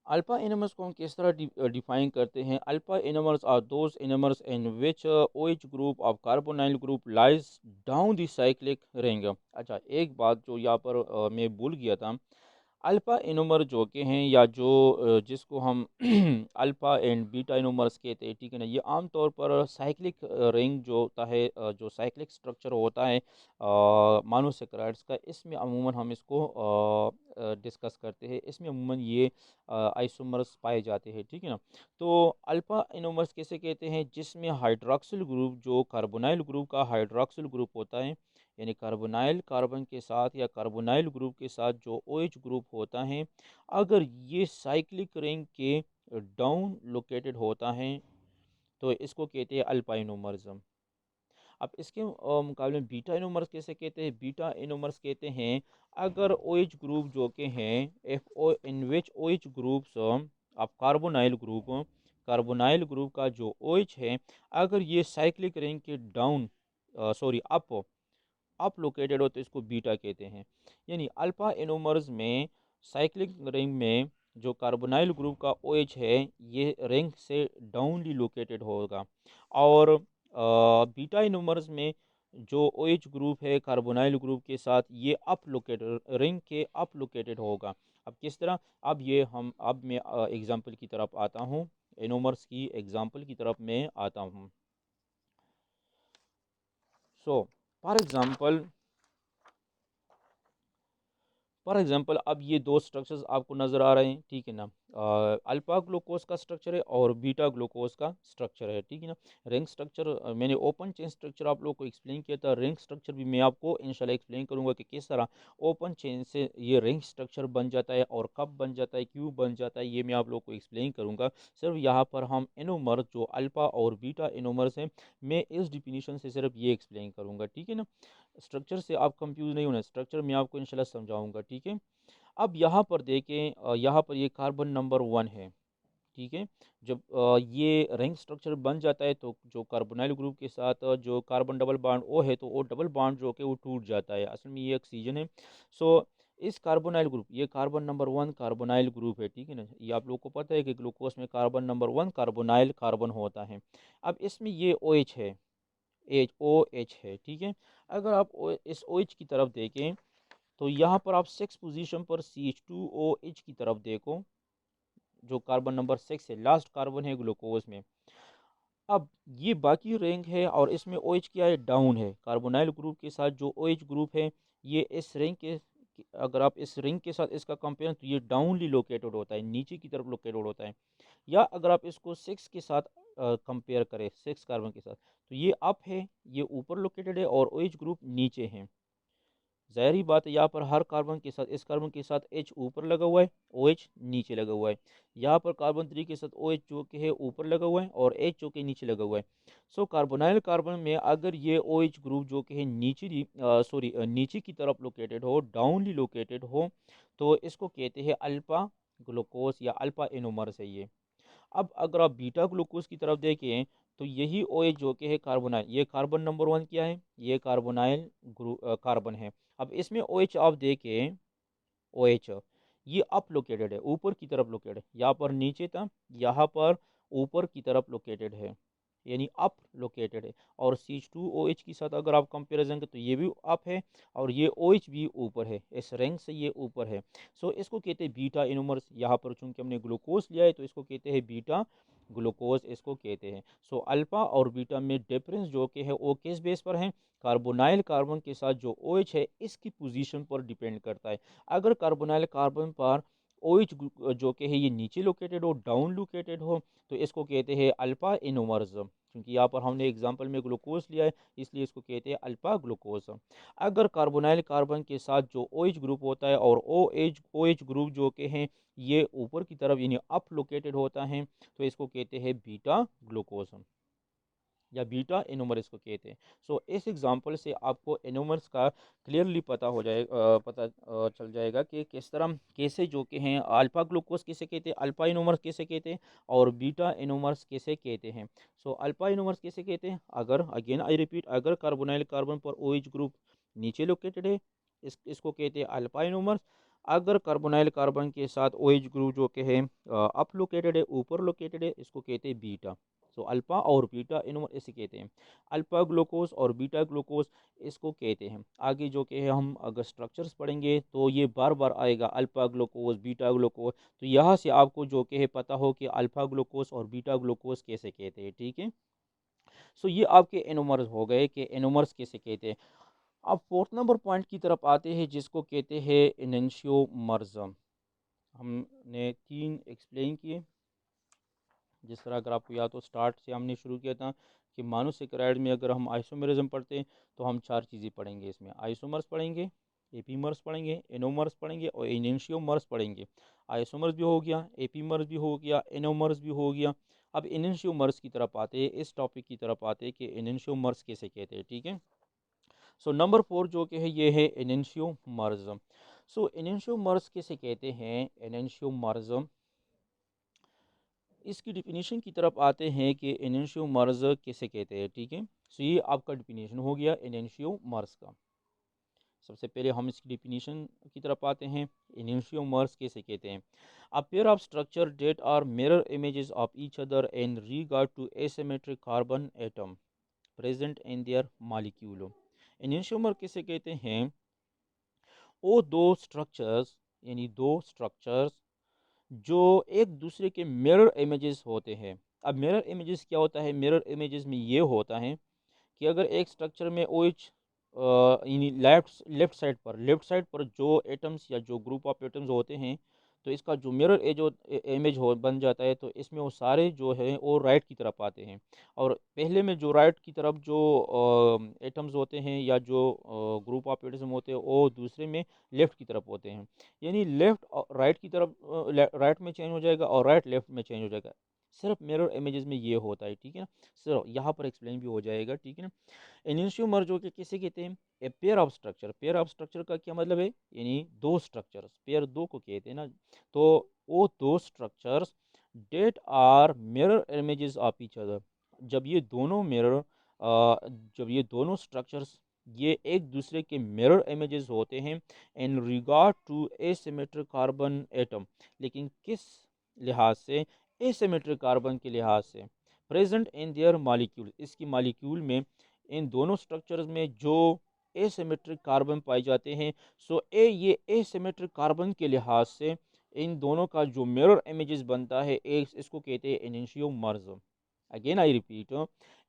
अल्फा एनिमल्स को हम किस तरह डिफाइन करते हैं? Alpha anomers are those anomers in which OH group of carbonyl group lies down the cyclic ring. अच्छा, एक बात जो यहाँ पर मैं भूल गया था। अल्फा इनोमर जो के हैं, या जो जिसको हम अल्फा एंड बीटा इनोमर्स कहते हैं, ठीक है ना, ये आमतौर पर साइक्लिक रिंग जो होता है, जो साइक्लिक स्ट्रक्चर होता है मानोसेक्राइड्स का, इसमें अमूमन हम इसको डिस्कस करते हैं। इसमें अमूमन ये आइसोमर्स पाए जाते हैं, ठीक है ना। तो अल्फा इनोमर्स कैसे कहते हैं? जिसमें हाइड्रॉक्सिल ग्रुप, जो कार्बोनाइल ग्रुप का हाइड्रॉक्सिल ग्रुप होता है, यानी कार्बोनाइल कार्बन के साथ या कार्बोनाइल ग्रुप के साथ जो OH ग्रुप होता है, अगर ये साइक्लिक रिंग के डाउन लोकेटेड होता है तो इसको कहते हैं अल्फा इनोमर्स। अब इसके मुकाबले में बीटा इनोमर्स कैसे कहते हैं? बीटा इनोमर्स कहते हैं अगर OH ग्रुप जो के हैं, F O in which OH groups of carbonyl group, carbonyl group का जो OH है, अगर ये साइक्लिक रिंग के डाउन सॉरी अप लोकेटेड हो तो इसको बीटा कहते हैं। यानी अल्फा एनोमर्स में साइक्लिक रिंग में जो कार्बोनाइल ग्रुप का OH है ये रिंग से डाउनली लोकेटेड होगा, और बीटा एनोमर्स में जो OH ग्रुप है कार्बोनाइल ग्रुप के साथ ये अप लोकेटेड, रिंग के अप लोकेटेड होगा। अब किस तरह? अब मैं एग्जांपल की तरफ आता हूँ, एनोमर्स की एग्जांपल की तरफ मैं आता हूँ। सो फॉर एग्जांपल अब ये दो स्ट्रक्चर्स आपको नज़र आ रहे हैं, ठीक है ना। अल्फा ग्लूकोज का स्ट्रक्चर है और बीटा ग्लूकोज का स्ट्रक्चर है, ठीक है ना। रिंग स्ट्रक्चर मैंने ओपन चेन स्ट्रक्चर आप लोगों को एक्सप्लेन किया था, रिंग स्ट्रक्चर भी मैं आपको इंशाल्लाह एक्सप्लेन करूंगा कि किस तरह ओपन चेन से ये रिंग स्ट्रक्चर बन जाता है, और कब बन जाता है, क्यों बन जाता है, ये मैं आप लोगों को एक्सप्लेन करूँगा। सिर्फ यहाँ पर हम एनोमर जो अल्फा और बीटा एनोमर्स हैं, मैं इस डिफिनीशन से सिर्फ ये एक्सप्लेन करूँगा, ठीक है ना। स्ट्रक्चर से आप कंफ्यूज नहीं होना, स्ट्रक्चर मैं आपको इंशाल्लाह समझाऊंगा, ठीक है। अब यहाँ पर देखें, यहाँ पर ये कार्बन नंबर 1 है, ठीक है। जब ये रिंग स्ट्रक्चर बन जाता है तो जो कार्बोनाइल ग्रुप के साथ जो कार्बन डबल बॉन्ड ओ है, तो वो डबल बॉन्ड जो कि वो टूट जाता है, असल में ये ऑक्सीजन है। सो इस कार्बोनाइल ग्रुप, ये कार्बन नंबर 1 कार्बोनाइल ग्रुप है, ठीक है ना। ये आप लोग को पता है कि ग्लूकोज में कार्बन नंबर 1 कार्बोनाइल कार्बन होता है। अब इसमें ये OH है, OH है, ठीक है। अगर आप इस OH की तरफ देखें तो यहाँ पर आप 6 पोजीशन पर CH2OH की तरफ देखो, जो कार्बन नंबर 6 है, लास्ट कार्बन है ग्लूकोज में। अब ये बाकी रिंग है और इसमें OH क्या है? डाउन है। कार्बोनाइल ग्रुप के साथ जो OH ग्रुप है, ये इस रिंग के, अगर आप इस रिंग के साथ इसका कंपेयर तो ये डाउनली लोकेटेड होता है, नीचे की तरफ लोकेटेड होता है। या अगर आप इसको 6 के साथ कंपेयर करें, 6 कार्बन के साथ, तो ये अप है, ये ऊपर लोकेटेड है, और OH ग्रुप नीचे है। ज़ाहिर ही बात है यहाँ पर हर कार्बन के साथ, इस कार्बन के साथ H ऊपर लगा हुआ है, OH नीचे लगा हुआ है। यहाँ पर कार्बन 3 के साथ OH जो कि है ऊपर लगा हुआ है और H जो कि नीचे लगा हुआ है। सो कार्बोनाइल कार्बन में अगर ये OH ग्रुप जो कि है नीचे की तरफ लोकेटेड हो, डाउनली लोकेटेड हो, तो इसको कहते हैं अल्फा ग्लूकोज या अल्फा इनोमर्स है ये। अब अगर आप बीटा ग्लूकोज की तरफ देखें तो यही OH जो कि है कार्बोनाइल, ये कार्बन नंबर 1 क्या है, ये कार्बोनाइल कार्बन है। अब इसमें OH आप देखें, OH ये अप लोकेटेड है, ऊपर की तरफ लोकेटेड है, यहाँ पर नीचे था, यहाँ पर ऊपर की तरफ लोकेटेड है, यानी अप लोकेटेड है। और CH2OH के साथ अगर आप कंपेरिजन करें तो ये भी अप है और ये OH भी ऊपर है, इस रैंक से ये ऊपर है। सो इसको कहते हैं बीटा इनोमर्स। यहाँ पर चूंकि हमने ग्लूकोज लिया है तो इसको कहते हैं बीटा ग्लूकोज, इसको कहते हैं। सो अल्फा और बीटा में डिफरेंस जो कि है वो किस बेस पर है, कार्बोनाइल कार्बन के साथ जो OH है इसकी पोजीशन पर डिपेंड करता है। अगर कार्बोनाइल कार्बन पर OH जो कि है ये नीचे लोकेटेड हो, डाउन लोकेटेड हो, तो इसको कहते हैं अल्फा इनोमर्स। क्योंकि यहाँ पर हमने एग्जांपल में ग्लूकोज लिया है इसलिए इसको कहते हैं अल्फा ग्लूकोज। अगर कार्बोनाइल कार्बन के साथ जो OH ग्रुप होता है और OH ग्रुप जो कि हैं ये ऊपर की तरफ यानी अप लोकेटेड होता है, तो इसको कहते हैं बीटा ग्लूकोज या बीटा एनोमर्स को कहते हैं। सो इस एग्जांपल से आपको एनोमर्स का क्लियरली पता चल जाएगा कि किस तरह कैसे जो कि हैं अल्फा ग्लूकोज किसे कहते हैं, अल्फा एनोमर्स किसे कहते हैं और बीटा एनोमर्स किसे कहते हैं। सो अल्फा एनोमर्स किसे कहते हैं, अगर अगेन आई रिपीट, अगर कार्बोनाइल कार्बन पर OH ग्रुप नीचे लोकेटेड है, इसको कहते हैं अल्फा एनोमर्स। अगर कार्बोनाइल कार्बन के साथ OH ग्रुप जो कि है अप लोकेटेड है, ऊपर लोकेटेड है, इसको कहते हैं बीटा। सो अल्फा और बीटा इनोमर इसे कहते हैं। अल्फा ग्लूकोज और बीटा ग्लूकोज इसको कहते हैं। आगे जो कि है हम अगर स्ट्रक्चर्स पढ़ेंगे तो ये बार बार आएगा, अल्फा ग्लूकोज बीटा ग्लूकोज। तो यहाँ से आपको जो कि है पता हो कि अल्फा ग्लूकोज और बीटा ग्लूकोज कैसे कहते हैं, ठीक है। सो ये आपके एनोमर्स हो गए कि एनोमर्स कैसे कहते हैं। अब फोर्थ नंबर पॉइंट की तरफ आते हैं जिसको कहते हैं एनेंशियोमर्स। हमने 3 एक्सप्लेन किए। जिस तरह अगर आपको याद हो स्टार्ट से हमने शुरू किया था कि मानोसेक्राइड में अगर हम आइसोमेरिज्म पढ़ते हैं तो हम 4 चीज़ें पढ़ेंगे, इसमें आइसोमर्स पढ़ेंगे, एपीमर्स पढ़ेंगे, एनोमर्स पढ़ेंगे और एनेंशियोमर्स पढ़ेंगे। आइसोमर्स भी हो गया, एपीमर्स भी हो गया, एनोमर्स भी हो गया। अब एनेंशियोमर्स की तरफ आते हैं, इस टॉपिक की तरफ आते हैं कि एनेंशियोमर्स कैसे कहते हैं, ठीक है। सो नंबर 4 जो कि है ये है एनेंशियोमर्स। सो एनेंशियोमर्स कैसे कहते हैं, एनेंशियोमर्स इसकी डिफिनीशन की तरफ आते हैं कि एनेंशियोमर्स किसे कहते हैं, ठीक है। सो ये आपका डिफिनीशन हो गया एनेंशियोमर्स का। सबसे पहले हम इसकी डिफिनीशन की तरफ आते हैं, एनेंशियोमर्स कैसे कहते हैं। A pair of structure that are mirror images of each other in regard to asymmetric carbon atom present in their molecule. Enantiomer किसे कहते हैं, वो दो स्ट्रक्चर्स यानी दो स्ट्रक्चर्स जो एक दूसरे के मिरर इमेजेस होते हैं। अब मिरर इमेजेस क्या होता है, मिरर इमेजेस में ये होता है कि अगर एक स्ट्रक्चर में OH यानी लेफ्ट साइड पर जो एटम्स या जो ग्रुप ऑफ एटम्स होते हैं, तो इसका जो मिरर इमेज हो बन जाता है, तो इसमें वो सारे जो है वो राइट की तरफ आते हैं। और पहले में जो राइट की तरफ जो एटम्स होते हैं या जो ग्रुप ऑफ एटम्स होते हैं वो दूसरे में लेफ्ट की तरफ होते हैं। यानी लेफ्ट राइट की तरफ राइट में चेंज हो जाएगा और राइट लेफ्ट में चेंज हो जाएगा। सिर्फ मिरर इमेजेस में ये होता है, ठीक है ना। सिर्फ यहाँ पर एक्सप्लेन भी हो जाएगा, ठीक है ना। एनेंशियोमर जो कि किसे कहते हैं, a pair of structure. Pair of structure का क्या मतलब है, यानी दो स्ट्रक्चर्स, पेयर दो को कहते हैं ना। तो वो दो structures that are mirror images of each other, जब ये दोनों मिरर जब ये दोनों स्ट्रक्चर्स ये एक दूसरे के मिरर इमेजेस होते हैं in regard to asymmetric carbon atom, लेकिन किस लिहाज से, एसिमेट्रिक कार्बन के लिहाज से, प्रेजेंट इन देयर मॉलिक्यूल, इसकी मॉलिक्यूल में इन दोनों स्ट्रक्चर्स में जो एसिमेट्रिक कार्बन पाए जाते हैं। सो ये एसिमेट्रिक कार्बन के लिहाज से इन दोनों का जो मिरर इमेजेस बनता है एक इसको कहते हैं enantiomers. Again I repeat,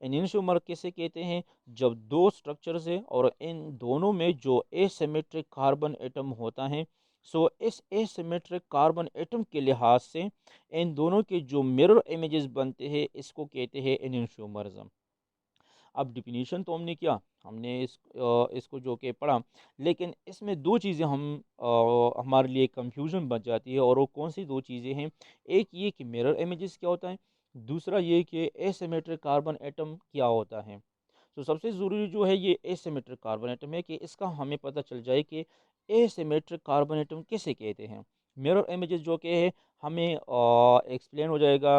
enantiomer किसे कहते हैं, जब दो स्ट्रक्चर्स है और इन दोनों में जो एसिमेट्रिक कार्बन एटम होता है, सो इस एसिमेट्रिक कार्बन एटम के लिहाज से इन दोनों के जो मिरर इमेजेस बनते हैं इसको कहते हैं एनेंशियोमर्स। अब डिफिनीशन तो हमने किया, हमने इसको जो कि पढ़ा, लेकिन इसमें दो चीज़ें हमारे लिए कंफ्यूजन बच जाती है, और वो कौन सी दो चीज़ें हैं? एक ये कि मिरर इमेजेस क्या होता है, दूसरा ये कि एसिमेट्रिक कार्बन एटम क्या होता है। तो सबसे ज़रूरी जो है ये एसिमेट्रिक कार्बन एटम है, कि इसका हमें पता चल जाए कि एसिमेट्रिक कार्बन एटम किसे कहते हैं। मिरर इमेजेस जो कि है हमें एक्सप्लेन हो जाएगा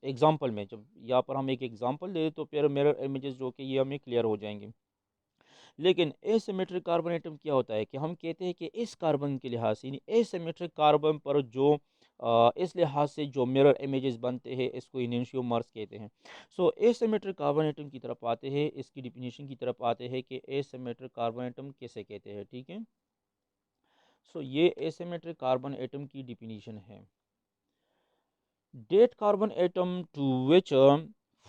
एग्जांपल में। जब यहाँ पर हम एक एग्जांपल दे तो फिर मिरर इमेजेस जो कि ये हमें क्लियर हो जाएंगे। लेकिन एसिमेट्रिक कार्बन एटम क्या होता है कि हम कहते हैं कि इस कार्बन के लिहाज से, यानी एसिमेट्रिक कार्बन पर जो इस लिहाज से जो मिरर इमेजेस बनते हैं, इसको इनेंशियोमर्स कहते हैं। सो एसिमेट्रिक कार्बन एटम की तरफ आते हैं, इसकी डिफिनीशन की तरफ आते हैं कि एसिमेट्रिक कार्बन एटम किसे कहते हैं। ठीक है, सो ये एसिमेट्रिक कार्बन एटम की डिफिनीशन है। Date carbon atom to which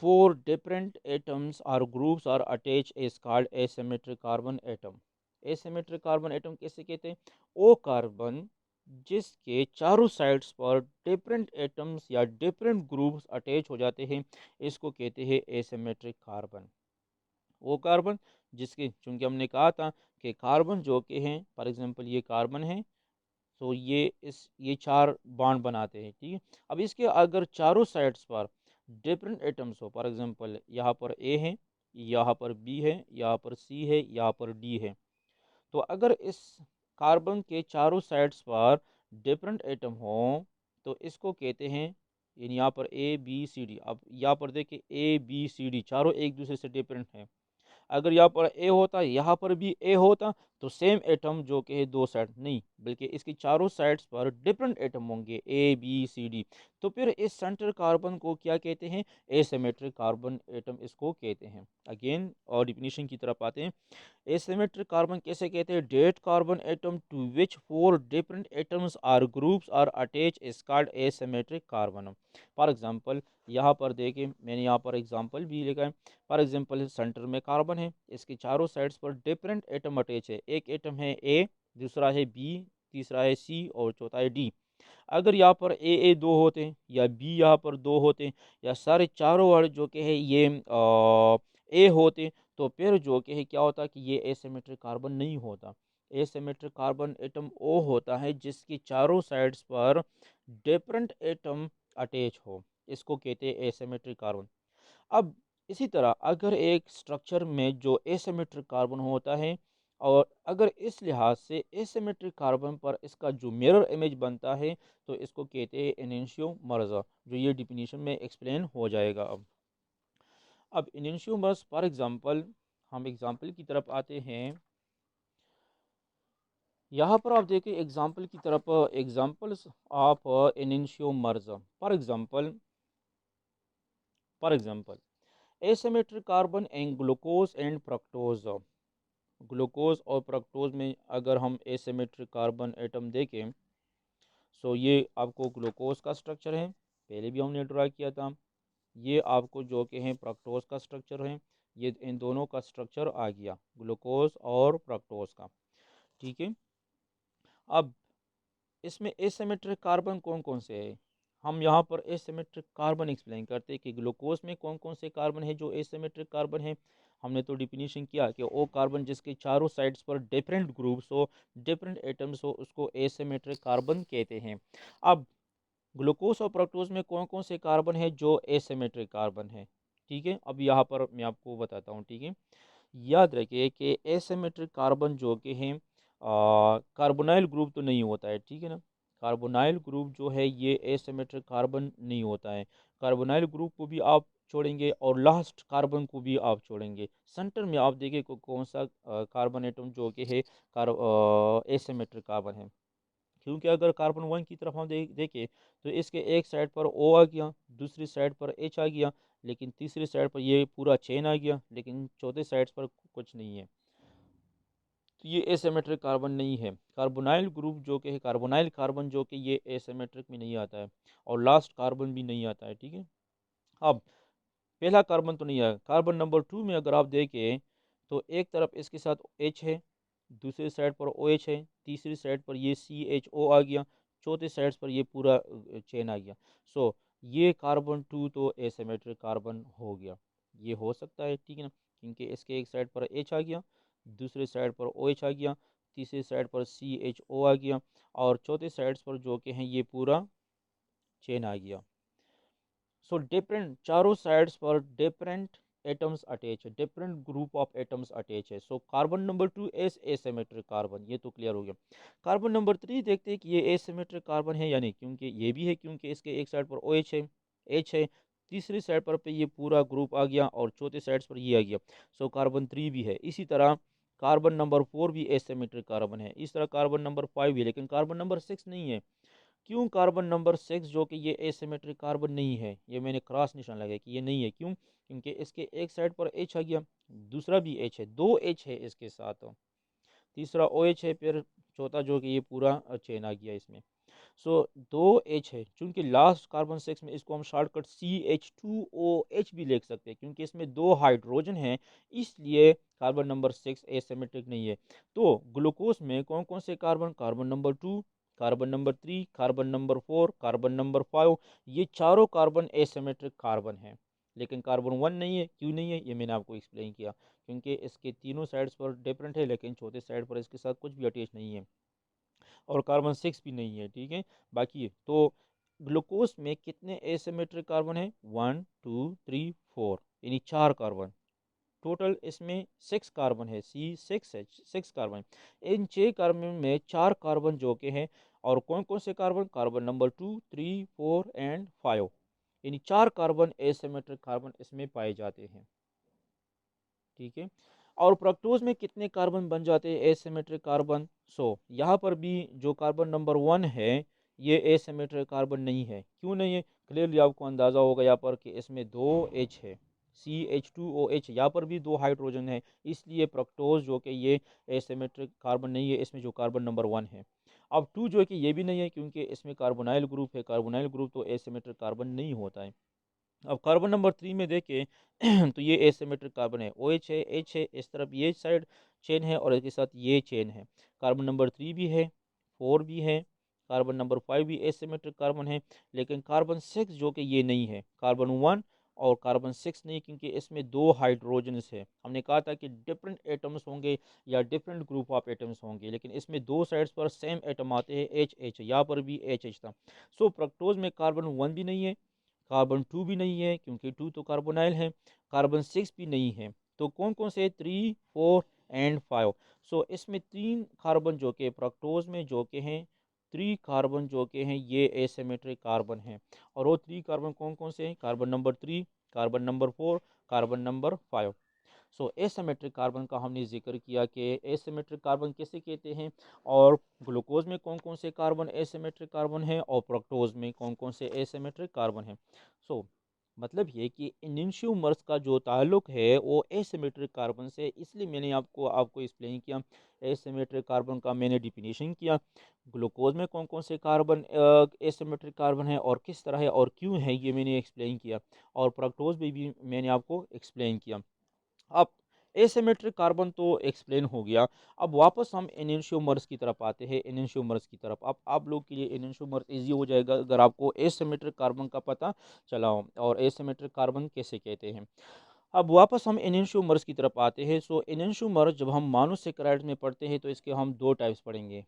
four different atoms or groups are attached is called asymmetric carbon atom. Asymmetric carbon atom किसे कहते हैं? वो कार्बन जिसके चारों साइड्स पर डिफरेंट एटम्स या डिफरेंट ग्रुप्स अटैच हो जाते हैं, इसको कहते हैं एसिमेट्रिक कार्बन। वो कार्बन जिसके, चूंकि हमने कहा था कि कार्बन जो कि हैं, फॉर एग्जांपल ये कार्बन है, तो ये चार बॉन्ड बनाते हैं। ठीक है, अब इसके अगर चारों साइड्स पर डिफरेंट एटम्स हो, फॉर एग्जांपल यहाँ पर ए है, यहाँ पर बी है, यहाँ पर सी है, यहाँ पर डी है, तो अगर इस कार्बन के चारों साइड्स पर डिफरेंट एटम हो तो इसको कहते हैं, यानी यहाँ पर ए बी सी डी, अब यहाँ पर देखिए ए बी सी डी चारों एक दूसरे से डिफरेंट हैं। अगर यहाँ पर ए होता, यहाँ पर भी ए होता, तो सेम एटम जो कि है दो साइड नहीं, बल्कि इसकी चारों साइड्स पर डिफरेंट एटम होंगे ए बी सी डी, तो फिर इस सेंटर कार्बन को क्या कहते हैं? एसिमेट्रिक कार्बन एटम इसको कहते हैं। अगेन और डिफिनीशन की तरफ आते हैं। एसिमेट्रिक कार्बन कैसे कहते हैं? That carbon atom to which four different atoms are groups are attach is called asymmetric carbon. For example यहाँ पर देखिए, मैंने यहाँ पर एग्जांपल भी लिखा है। फॉर एग्जांपल सेंटर में कार्बन है, इसके चारों साइड्स पर डिफरेंट एटम अटैच है। एक एटम है ए, दूसरा है बी, तीसरा है सी और चौथा है डी। अगर यहाँ पर ए दो होते या बी यहाँ पर दो होते, या सारे चारों वर्ड जो कि है ये ए होते, तो फिर जो कि है क्या होता कि ये एसिमेट्रिक कार्बन नहीं होता। एसिमेट्रिक कार्बन एटम ओ होता है जिसकी चारों साइड्स पर डिफरेंट एटम अटैच हो, इसको कहते हैं एसिमेट्रिक कार्बन। अब इसी तरह अगर एक स्ट्रक्चर में जो एसिमेट्रिक कार्बन होता है, और अगर इस लिहाज से एसिमेट्रिक कार्बन पर इसका जो मिरर इमेज बनता है, तो इसको कहते हैं एनेंशियोमर्स, जो ये डिफिनीशन में एक्सप्लेन हो जाएगा। अब एनेंशियोमर्स फॉर एग्जांपल, हम एग्जांपल की तरफ आते हैं। यहाँ पर आप देखिए एग्जांपल की तरफ, examples of enantiomers. For example asymmetric carbon and glucose and fructose. Glucose और फ्रक्टोज में अगर हम एसिमेट्रिक कार्बन एटम देखें, सो ये आपको ग्लूकोज का स्ट्रक्चर है, पहले भी हमने ड्रा किया था। ये आपको जो कि है फ्रक्टोज का स्ट्रक्चर है। ये इन दोनों का स्ट्रक्चर आ गया ग्लूकोज और फ्रक्टोज का। ठीक है, अब इसमें एसिमेट्रिक कार्बन कौन कौन से है? हम यहाँ पर एसिमेट्रिक कार्बन एक्सप्लेन करते हैं कि ग्लूकोज में कौन कौन से कार्बन है जो एसिमेट्रिक कार्बन है। हमने तो डिफिनीशन किया कि वो कार्बन जिसके चारों साइड्स पर डिफरेंट ग्रुप्स हो, डिफरेंट एटम्स हो, उसको एसिमेट्रिक कार्बन कहते हैं। अब ग्लूकोज और फ्रक्टोज में कौन कौन से कार्बन है जो एसिमेट्रिक कार्बन है? ठीक है, अब यहाँ पर मैं आपको बताता हूँ। ठीक है, याद रखिए कि एसिमेट्रिक कार्बन जो कि हैं कार्बोनाइल ग्रुप तो नहीं होता है। ठीक है ना, कार्बोनाइल ग्रुप जो है ये एसिमेट्रिक कार्बन नहीं होता है। कार्बोनाइल ग्रुप को भी आप छोड़ेंगे और लास्ट कार्बन को भी आप छोड़ेंगे, सेंटर में आप देखिए कौन सा कार्बन एटम जो कि है एसिमेट्रिक कार्बन है। क्योंकि अगर कार्बन वन की तरफ हम देखें तो इसके एक साइड पर ओ आ गया, दूसरी साइड पर एच आ गया, लेकिन तीसरी साइड पर ये पूरा चेन आ गया, लेकिन चौथे साइड पर कुछ नहीं है, तो ये एसिमेट्रिक कार्बन नहीं है। कार्बोनाइल ग्रुप जो कि है, कार्बोनाइल कार्बन जो कि ये एसिमेट्रिक में नहीं आता है, और लास्ट कार्बन भी नहीं आता है। ठीक है, अब पहला कार्बन तो नहीं आया। कार्बन नंबर टू में अगर आप देखें तो एक तरफ इसके साथ एच है, दूसरी साइड पर ओ एच है, तीसरी साइड पर ये सी एच ओ आ गया, चौथे साइड पर ये पूरा चेन आ गया। सो ये कार्बन टू तो एसिमेट्रिक कार्बन हो गया। ये हो सकता है, ठीक है ना, क्योंकि इसके एक साइड पर एच आ गया, दूसरे साइड पर ओ एच आ गया, तीसरी साइड पर सी एच ओ आ गया, और चौथे साइड्स पर जो कि हैं ये पूरा चेन आ गया। सो डिफरेंट चारों साइड्स पर डिफरेंट एटम्स अटैच है, different group of atoms attach है। So carbon number 2 is asymmetric carbon, ये तो क्लियर हो गया। कार्बन नंबर 3 देखते हैं कि ये एसिमेट्रिक कार्बन है या नहीं, क्योंकि ये भी है, क्योंकि इसके एक साइड पर ओ एच है, एच है, तीसरी साइड पर पे ये पूरा ग्रुप आ गया, और चौथे साइड पर ये आ गया। सो कार्बन 3 भी है। इसी तरह कार्बन नंबर 4 भी एसिमेट्रिक कार्बन है, इस तरह कार्बन नंबर 5 भी है, लेकिन कार्बन नंबर 6 नहीं है। क्यों कार्बन नंबर 6 जो कि ये एसिमेट्रिक कार्बन नहीं है, ये मैंने क्रॉस निशान लगाया कि ये नहीं है, क्यों, क्योंकि इसके एक साइड पर एच आ गया, दूसरा भी एच है, दो एच है इसके साथ, तीसरा ओ एच है, फिर चौथा जो कि ये पूरा चेन आ गया इसमें। सो दो एच है, चूंकि लास्ट कार्बन 6 में इसको हम शॉर्टकट CH2OH भी लिख सकते हैं, क्योंकि इसमें दो हाइड्रोजन हैं, इसलिए कार्बन नंबर 6 एसिमेट्रिक नहीं है। तो ग्लूकोज में कौन कौन से carbon, carbon number 2, carbon number 3, carbon number 4, carbon number 5, ये चारों कार्बन एसिमेट्रिक कार्बन हैं। लेकिन कार्बन 1 नहीं है, क्यों नहीं है, ये मैंने आपको एक्सप्लेन किया, क्योंकि इसके तीनों साइड्स पर डिफरेंट है, लेकिन चौथे साइड पर इसके साथ कुछ भी अटैच नहीं है, और कार्बन 6 भी नहीं है, ठीक है। बाकी तो ग्लूकोज में कितने एसिमेट्रिक कार्बन है, 1 2 3 4, यानी 4 कार्बन, टोटल इसमें 6 कार्बन है, C6H, 6 कार्बन। इन 6 कार्बन में 4 कार्बन जो के हैं, और कौन कौन से कार्बन, कार्बन नंबर 2 3 4 एंड 5, यानी 4 कार्बन एसिमेट्रिक कार्बन इसमें पाए जाते हैं, ठीक है। और फ्रक्टोज में कितने कार्बन बन जाते हैं एसिमेट्रिक कार्बन, यहाँ पर भी जो कार्बन नंबर 1 है ये एसिमेट्रिक कार्बन नहीं है, क्यों नहीं है, क्लियरली आपको अंदाजा होगा यहाँ पर कि इसमें दो एच है, CH2OH, यहाँ पर भी दो हाइड्रोजन है, इसलिए फ्रक्टोज जो कि ये एसिमेट्रिक कार्बन नहीं है, इसमें जो कार्बन नंबर 1 है। अब 2 जो है कि ये भी नहीं है, क्योंकि इसमें कार्बोनाइल ग्रुप है, कार्बोनाइल ग्रुप तो एसिमेट्रिक कार्बन नहीं होता है। अब कार्बन नंबर 3 में देखें तो ये एसिमेट्रिक कार्बन है, ओ एच है, एच है, इस तरफ ये साइड चेन है, और इसके साथ ये चेन है। कार्बन नंबर 3 भी है, 4 भी है, कार्बन नंबर 5 भी एसिमेट्रिक कार्बन है, लेकिन कार्बन 6 जो कि ये नहीं है, कार्बन 1 और कार्बन 6 नहीं, क्योंकि इसमें दो हाइड्रोजन्स है। हमने कहा था कि डिफरेंट एटम्स होंगे या डिफरेंट ग्रुप ऑफ एटम्स होंगे, लेकिन इसमें दो साइड्स पर सेम एटम आते हैं, एच एच, यहाँ पर भी एच एच था। सो फ्रक्टोज में कार्बन 1 भी नहीं है, कार्बन 2 भी नहीं है, क्योंकि 2 तो कार्बोनाइल है, कार्बन 6 भी नहीं है। तो कौन कौन से, 3 4 एंड 5। सो इसमें 3 कार्बन जो कि फ्रक्टोज में जो कि हैं, 3 कार्बन जो कि हैं ये एसिमेट्रिक कार्बन हैं। और वो 3 कार्बन कौन कौन से हैं, carbon number 3, carbon number 4, carbon number 5। सो एसिमेट्रिक कार्बन का हमने जिक्र किया कि एसिमेट्रिक कार्बन किसे कहते हैं, और ग्लूकोज में कौन कौन से कार्बन एसिमेट्रिक कार्बन हैं, और फ्रक्टोज में कौन कौन से एसिमेट्रिक कार्बन हैं। सो मतलब ये कि इनिशियोमर्स का जो ताल्लुक है वो एसिमेट्रिक कार्बन से, इसलिए मैंने आपको आपको एक्सप्लेन किया, एसिमेट्रिक कार्बन का मैंने डिफिनीशन किया, ग्लूकोज में कौन कौन से कार्बन एसिमेट्रिक कार्बन है और किस तरह है और क्यों है, ये मैंने एक्सप्लेन किया, और फ्रक्टोज में भी मैंने आपको एक्सप्लेन किया। अब एसिमेट्रिक कार्बन तो एक्सप्लेन हो गया। अब वापस हम एनेंशियोमर्स की तरफ आते हैं, एनेंशियोमर्स की तरफ। अब आप लोग के लिए एनेंशियोमर्स इजी हो जाएगा अगर आपको एसिमेट्रिक कार्बन का पता चला हो, और एसिमेट्रिक कार्बन कैसे कहते हैं। अब वापस हम एनेंशियोमर्स की तरफ आते हैं। सो एनेंशियोमर्स जब हम मानोसेक्राइड्स में पढ़ते हैं तो इसके हम दो टाइप्स पढ़ेंगे।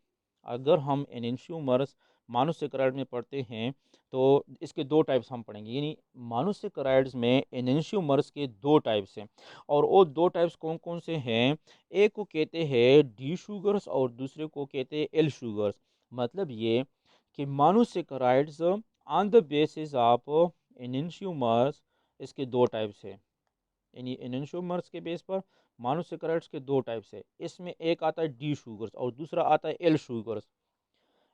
अगर हम एनेंशियोमर्स मानोसेक्राइड में पढ़ते हैं तो इसके दो टाइप्स हम पढ़ेंगे, यानी मानोसेक्राइड्स में एनेंशियोमर्स के दो टाइप्स हैं। और वो दो टाइप्स कौन कौन से हैं, एक को कहते हैं डी शुगर्स और दूसरे को कहते हैं एल शुगर्स। मतलब ये कि monosaccharides on the basis of enantiomers, इसके दो टाइप्स हैं, यानी एनेंशियोमर्स के बेस पर मानोसेक्राइड्स के दो टाइप्स है। इसमें एक आता है डी शुगर्स और दूसरा आता है एल शुगर्स।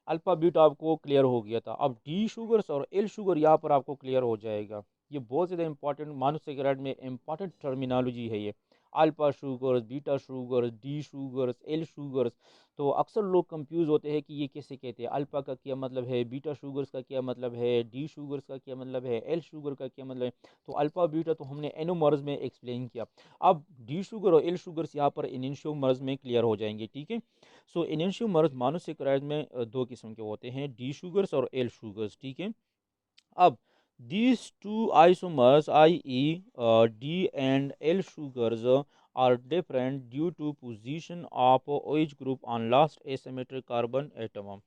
अल्फा बीटा आपको क्लियर हो गया था, अब डी शुगर्स और एल शुगर यहाँ पर आपको क्लियर हो जाएगा। ये बहुत ज़्यादा इंपॉर्टेंट मानोसेक्राइड में इंपॉर्टेंट टर्मिनोलॉजी है ये। Alpha sugars, beta sugars, D sugars, L sugars. तो अक्सर लोग कंफ्यूज होते हैं कि ये कैसे कहते हैं, अल्फा का क्या मतलब है, बीटा शुगर्स का क्या मतलब है, डी शुगर्स का क्या मतलब है, एल शुगर का क्या मतलब है। तो अल्फा बीटा तो हमने एनोमर्स में एक्सप्लेन किया। अब डी शुगर और एल शुगर्स यहाँ पर इनिशियोमर्स में क्लियर हो जाएंगे, ठीक है। सो इनिशियोमर्स मानोसेक्राइड में दो किस्म के होते हैं, डी शुगर्स और एल शुगर्स, ठीक है। अब These two isomers, i.e., D and L sugars, are different due to position of OH group on last asymmetric carbon atom.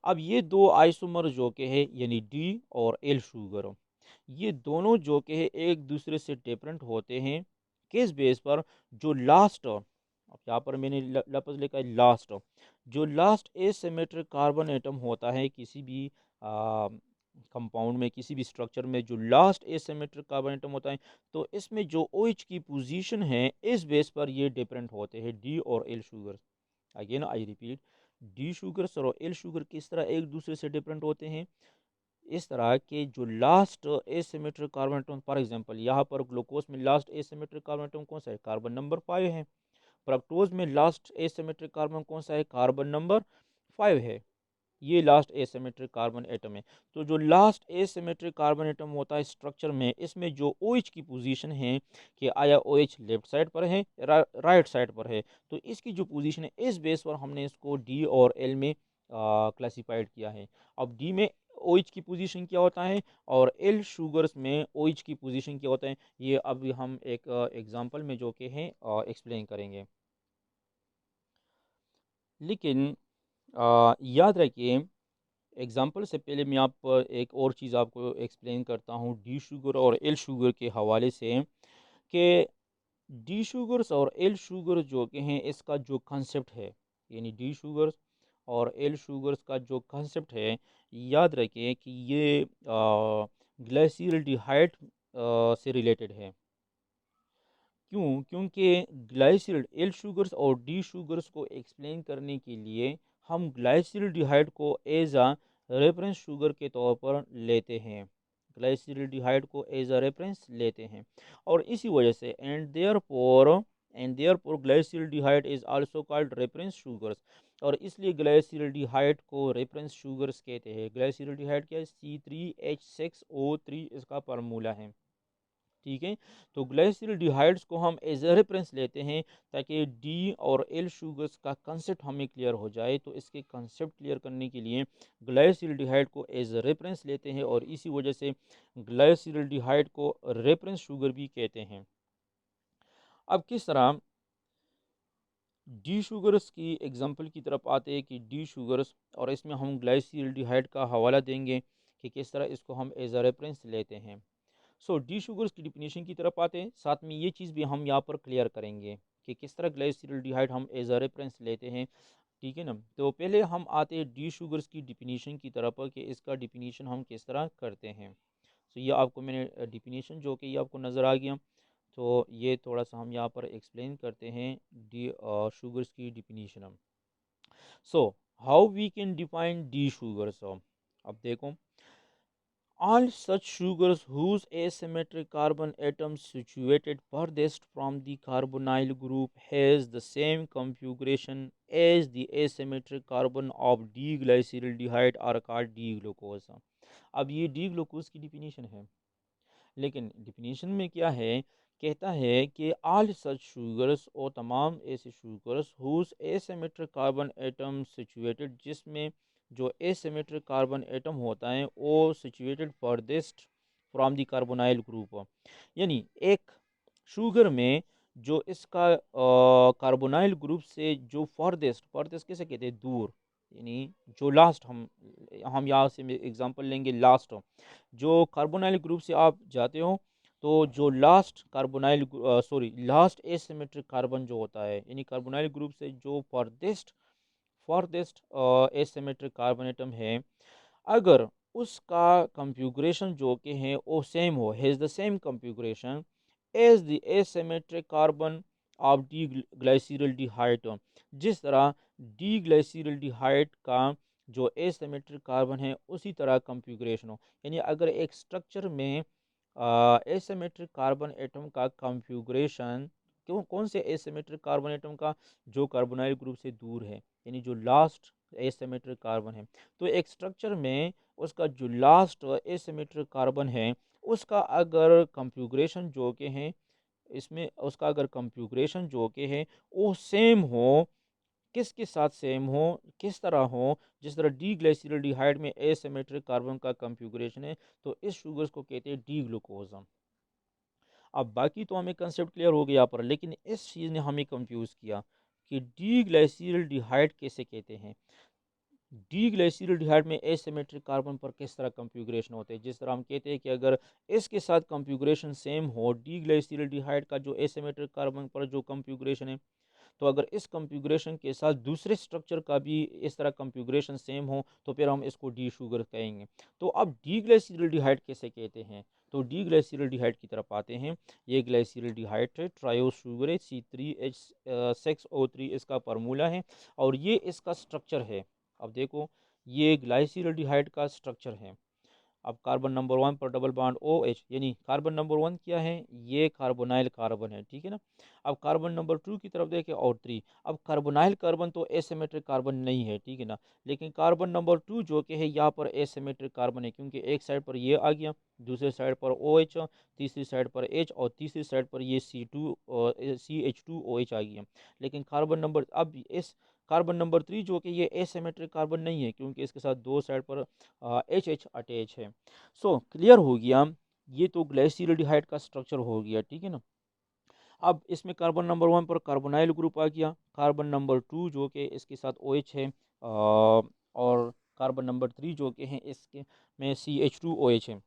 अब ये दो आइसोमर जो के हैं यानी डी और एल शुगर, ये दोनों जो के हैं एक दूसरे से डिफरेंट होते हैं किस बेस पर? जो लास्ट, अब यहाँ पर मैंने लफ्ज़ लिखा है लास्ट, जो लास्ट एसिमेट्रिक कार्बन एटम होता है किसी भी कंपाउंड में, किसी भी स्ट्रक्चर में, जो लास्ट एसिमेट्रिक कार्बन एटम होता है, तो इसमें जो OH की पोजीशन है इस बेस पर ये डिफरेंट होते हैं डी और L sugar. Again I repeat, D sugar और एल शुगर किस तरह एक दूसरे से डिफरेंट होते हैं? इस तरह के जो last asymmetric carbon atom, for example यहाँ पर ग्लूकोज में लास्ट एसिमेट्रिक कार्बन एटम कौन सा है? कार्बन नंबर 5 है। फ्रक्टोज में लास्ट एसिमेट्रिक कार्बन कौन सा है? कार्बन नंबर 5 है। ये लास्ट एसिमेट्रिक कार्बन एटम है। तो जो लास्ट एसिमेट्रिक कार्बन एटम होता है स्ट्रक्चर में, इसमें जो OH की पोजीशन है कि आया OH लेफ्ट साइड पर है राइट साइड पर है, तो इसकी जो पोजीशन है इस बेस पर हमने इसको डी और एल में क्लासिफाइड किया है। अब डी में OH की पोजीशन क्या होता है और एल शुगर्स में OH की पोजीशन क्या होता है, ये अभी हम एक एग्जांपल में जो कि हैं एक्सप्लेन करेंगे। लेकिन याद रखिए, एग्जाम्पल से पहले मैं आप एक और चीज़ आपको एक्सप्लेन करता हूँ डी शुगर और एल शुगर के हवाले से, कि डी शुगर्स और एल शुगर जो के हैं इसका जो कंसेप्ट है, यानी डी शुगर्स और एल शुगर्स का जो कंसेप्ट है, याद रखिए कि ये ग्लाइसिल्डिहाइड से रिलेटेड है। क्यों? क्योंकि ग्लाइसिल एल शुगर्स और डी शुगर्स को एक्सप्लेन करने के लिए हम ग्लाइसिल्डिहाइड को एज आ रेफरेंस शुगर के तौर पर लेते हैं, ग्लाइसिल्डिहाइड को एज अ रेफरेंस लेते हैं, और इसी वजह से and therefore glyceraldehyde is also called reference sugars, और इसलिए ग्लाइसिल्डिहाइड को रेफरेंस शुगर्स कहते हैं। ग्लाइसिल्डिहाइड क्या है? C3H6O3 इसका फार्मूला है। ठीक है, तो ग्लाइसिल्डिहाइड्स को हम एज ए रेफरेंस लेते हैं ताकि डी और एल शुगर्स का कंसेप्ट हमें क्लियर हो जाए। तो इसके कंसेप्ट क्लियर करने के लिए ग्लाइसिल्डिहाइड को एज ए रेफरेंस लेते हैं, और इसी वजह से ग्लाइसिल्डिहाइड को रेफरेंस शुगर भी कहते हैं। अब किस तरह डी शुगर्स की एग्जांपल की तरफ आते हैं कि डी शुगर्स, और इसमें हम ग्लाइसिल्डिहाइड का हवाला देंगे कि किस तरह इसको हम एज अ रेफरेंस लेते हैं। सो डी शुगर्स की डिफिनीशन की तरफ आते हैं, साथ में ये चीज़ भी हम यहाँ पर क्लियर करेंगे कि किस तरह ग्लाइसिल्डिहाइड हम एज अ रेफरेंस लेते हैं। ठीक है ना, तो पहले हम आते हैं डी शुगर्स की डिफिनीशन की तरफ कि इसका डिफिनीशन हम किस तरह करते हैं। सो ये आपको मैंने डिफिनीशन जो कि ये आपको नज़र आ गया, तो ये थोड़ा सा हम यहाँ पर एक्सप्लेन करते हैं डी शुगर्स की definition. So how we can define D sugars. अब देखो, all such sugars whose asymmetric carbon atom situated furthest from the carbonyl group has the same configuration as the asymmetric carbon of D-glyceraldehyde are called D-glucose। अब ये D-glucose की definition है, लेकिन definition में क्या है? कहता है कि ऑल सच शुगर्स, और तमाम ऐसे sugars whose asymmetric carbon atom situated, जिसमें जो एसिमेट्रिक कार्बन एटम होता है वो situated farthest from the carbonyl group, यानी एक शुगर में जो इसका कार्बोनाइल ग्रुप से जो फॉरदेस्ट, फॉरदेस्ट कैसे कहते हैं? दूर, यानी जो लास्ट, हम यहाँ से एग्जांपल लेंगे लास्ट, जो कार्बोनाइल ग्रुप से आप जाते हो, तो जो last carbonyl last asymmetric carbon जो होता है, यानी कार्बोनाइल ग्रुप से जो फॉरदेस्ट फॉरदेस्ट एसिमेट्रिक कार्बन एटम है, अगर उसका कंफ्यूग्रेशन जो कि है वो सेम हो, has the same configuration as the asymmetric carbon of D glyceraldehyde, जिस तरह डी ग्लाइसिरल्डिहाइड का जो एसिमेट्रिक कार्बन है उसी तरह कंफ्यूग्रेशन हो, यानी अगर एक स्ट्रक्चर में एसिमेट्रिक कार्बन एटम का कंफ्यूग्रेशन, क्यों कौन से एसिमेट्रिक कार्बन एटम का? जो कार्बोनाइल ग्रुप से दूर है, यानी जो लास्ट एसिमेट्रिक कार्बन है, तो एक स्ट्रक्चर में उसका जो लास्ट एसिमेट्रिक कार्बन है उसका अगर कंफ्यूग्रेशन जो के हैं, इसमें उसका अगर कंफ्यूग्रेशन जो के है वो सेम हो किसके साथ सेम हो, किस तरह हो, जिस तरह डी ग्लाइसिल्डिहाइड में एसिमेट्रिक कार्बन का कॉन्फ़िगरेशन है, तो इस शुगर्स को कहते हैं डी ग्लूकोज। अब बाकी तो हमें कंसेप्ट क्लियर हो गया यहाँ पर, लेकिन इस चीज़ ने हमें कंफ्यूज किया कि डी ग्लाइसिल्डिहाइड कैसे कहते हैं। डी ग्लाइसिल्डिहाइड में एसिमेट्रिक कार्बन पर किस तरह कॉन्फ़िगरेशन होते हैं, जिस तरह हम कहते हैं कि अगर इसके साथ कॉन्फ़िगरेशन सेम हो, डी ग्लाइसिल्डिहाइड का जो एसिमेट्रिक कार्बन पर जो कॉन्फ़िगरेशन है, तो अगर इस कॉन्फ़िगरेशन के साथ दूसरे स्ट्रक्चर का भी इस तरह कॉन्फ़िगरेशन सेम हो, तो फिर हम इसको डी शुगर कहेंगे। तो अब डी ग्लाइसिल्डिहाइड कैसे कहते हैं, तो डी ग्लाइसिल्डिहाइड की तरफ आते हैं। ये ग्लाइसिल्डिहाइड है, ट्रायो शुगर है, C3H6O3 इसका फार्मूला है, और ये इसका स्ट्रक्चर है। अब देखो, ये ग्लाइसिल्डिहाइड का स्ट्रक्चर है। अब कार्बन नंबर 1 पर डबल बॉन्ड OH, यानी कार्बन नंबर 1 क्या है, ये कार्बोनाइल कार्बन है, ठीक है ना। अब कार्बन नंबर 2 की तरफ देखें, और 3। अब कार्बोनाइल कार्बन तो एसिमेट्रिक कार्बन नहीं है, ठीक है ना, लेकिन कार्बन नंबर 2 जो कि है यहाँ पर एसिमेट्रिक कार्बन है, क्योंकि एक साइड पर ये आ गया, दूसरे साइड पर OH, तीसरी साइड पर H, और तीसरी साइड पर ये CH2OH आ गया। लेकिन कार्बन नंबर, अब इस कार्बन नंबर 3 जो कि ये एसिमेट्रिक कार्बन नहीं है, क्योंकि इसके साथ दो साइड पर HH अटैच है। सो क्लियर हो गया, ये तो ग्लाइसिल्डिहाइड का स्ट्रक्चर हो गया, ठीक है ना। अब इसमें कार्बन नंबर 1 पर कार्बोनाइल ग्रुप आ गया, कार्बन नंबर 2 जो कि इसके साथ OH है, और कार्बन नंबर 3 जो कि है इसके में CH2OH है।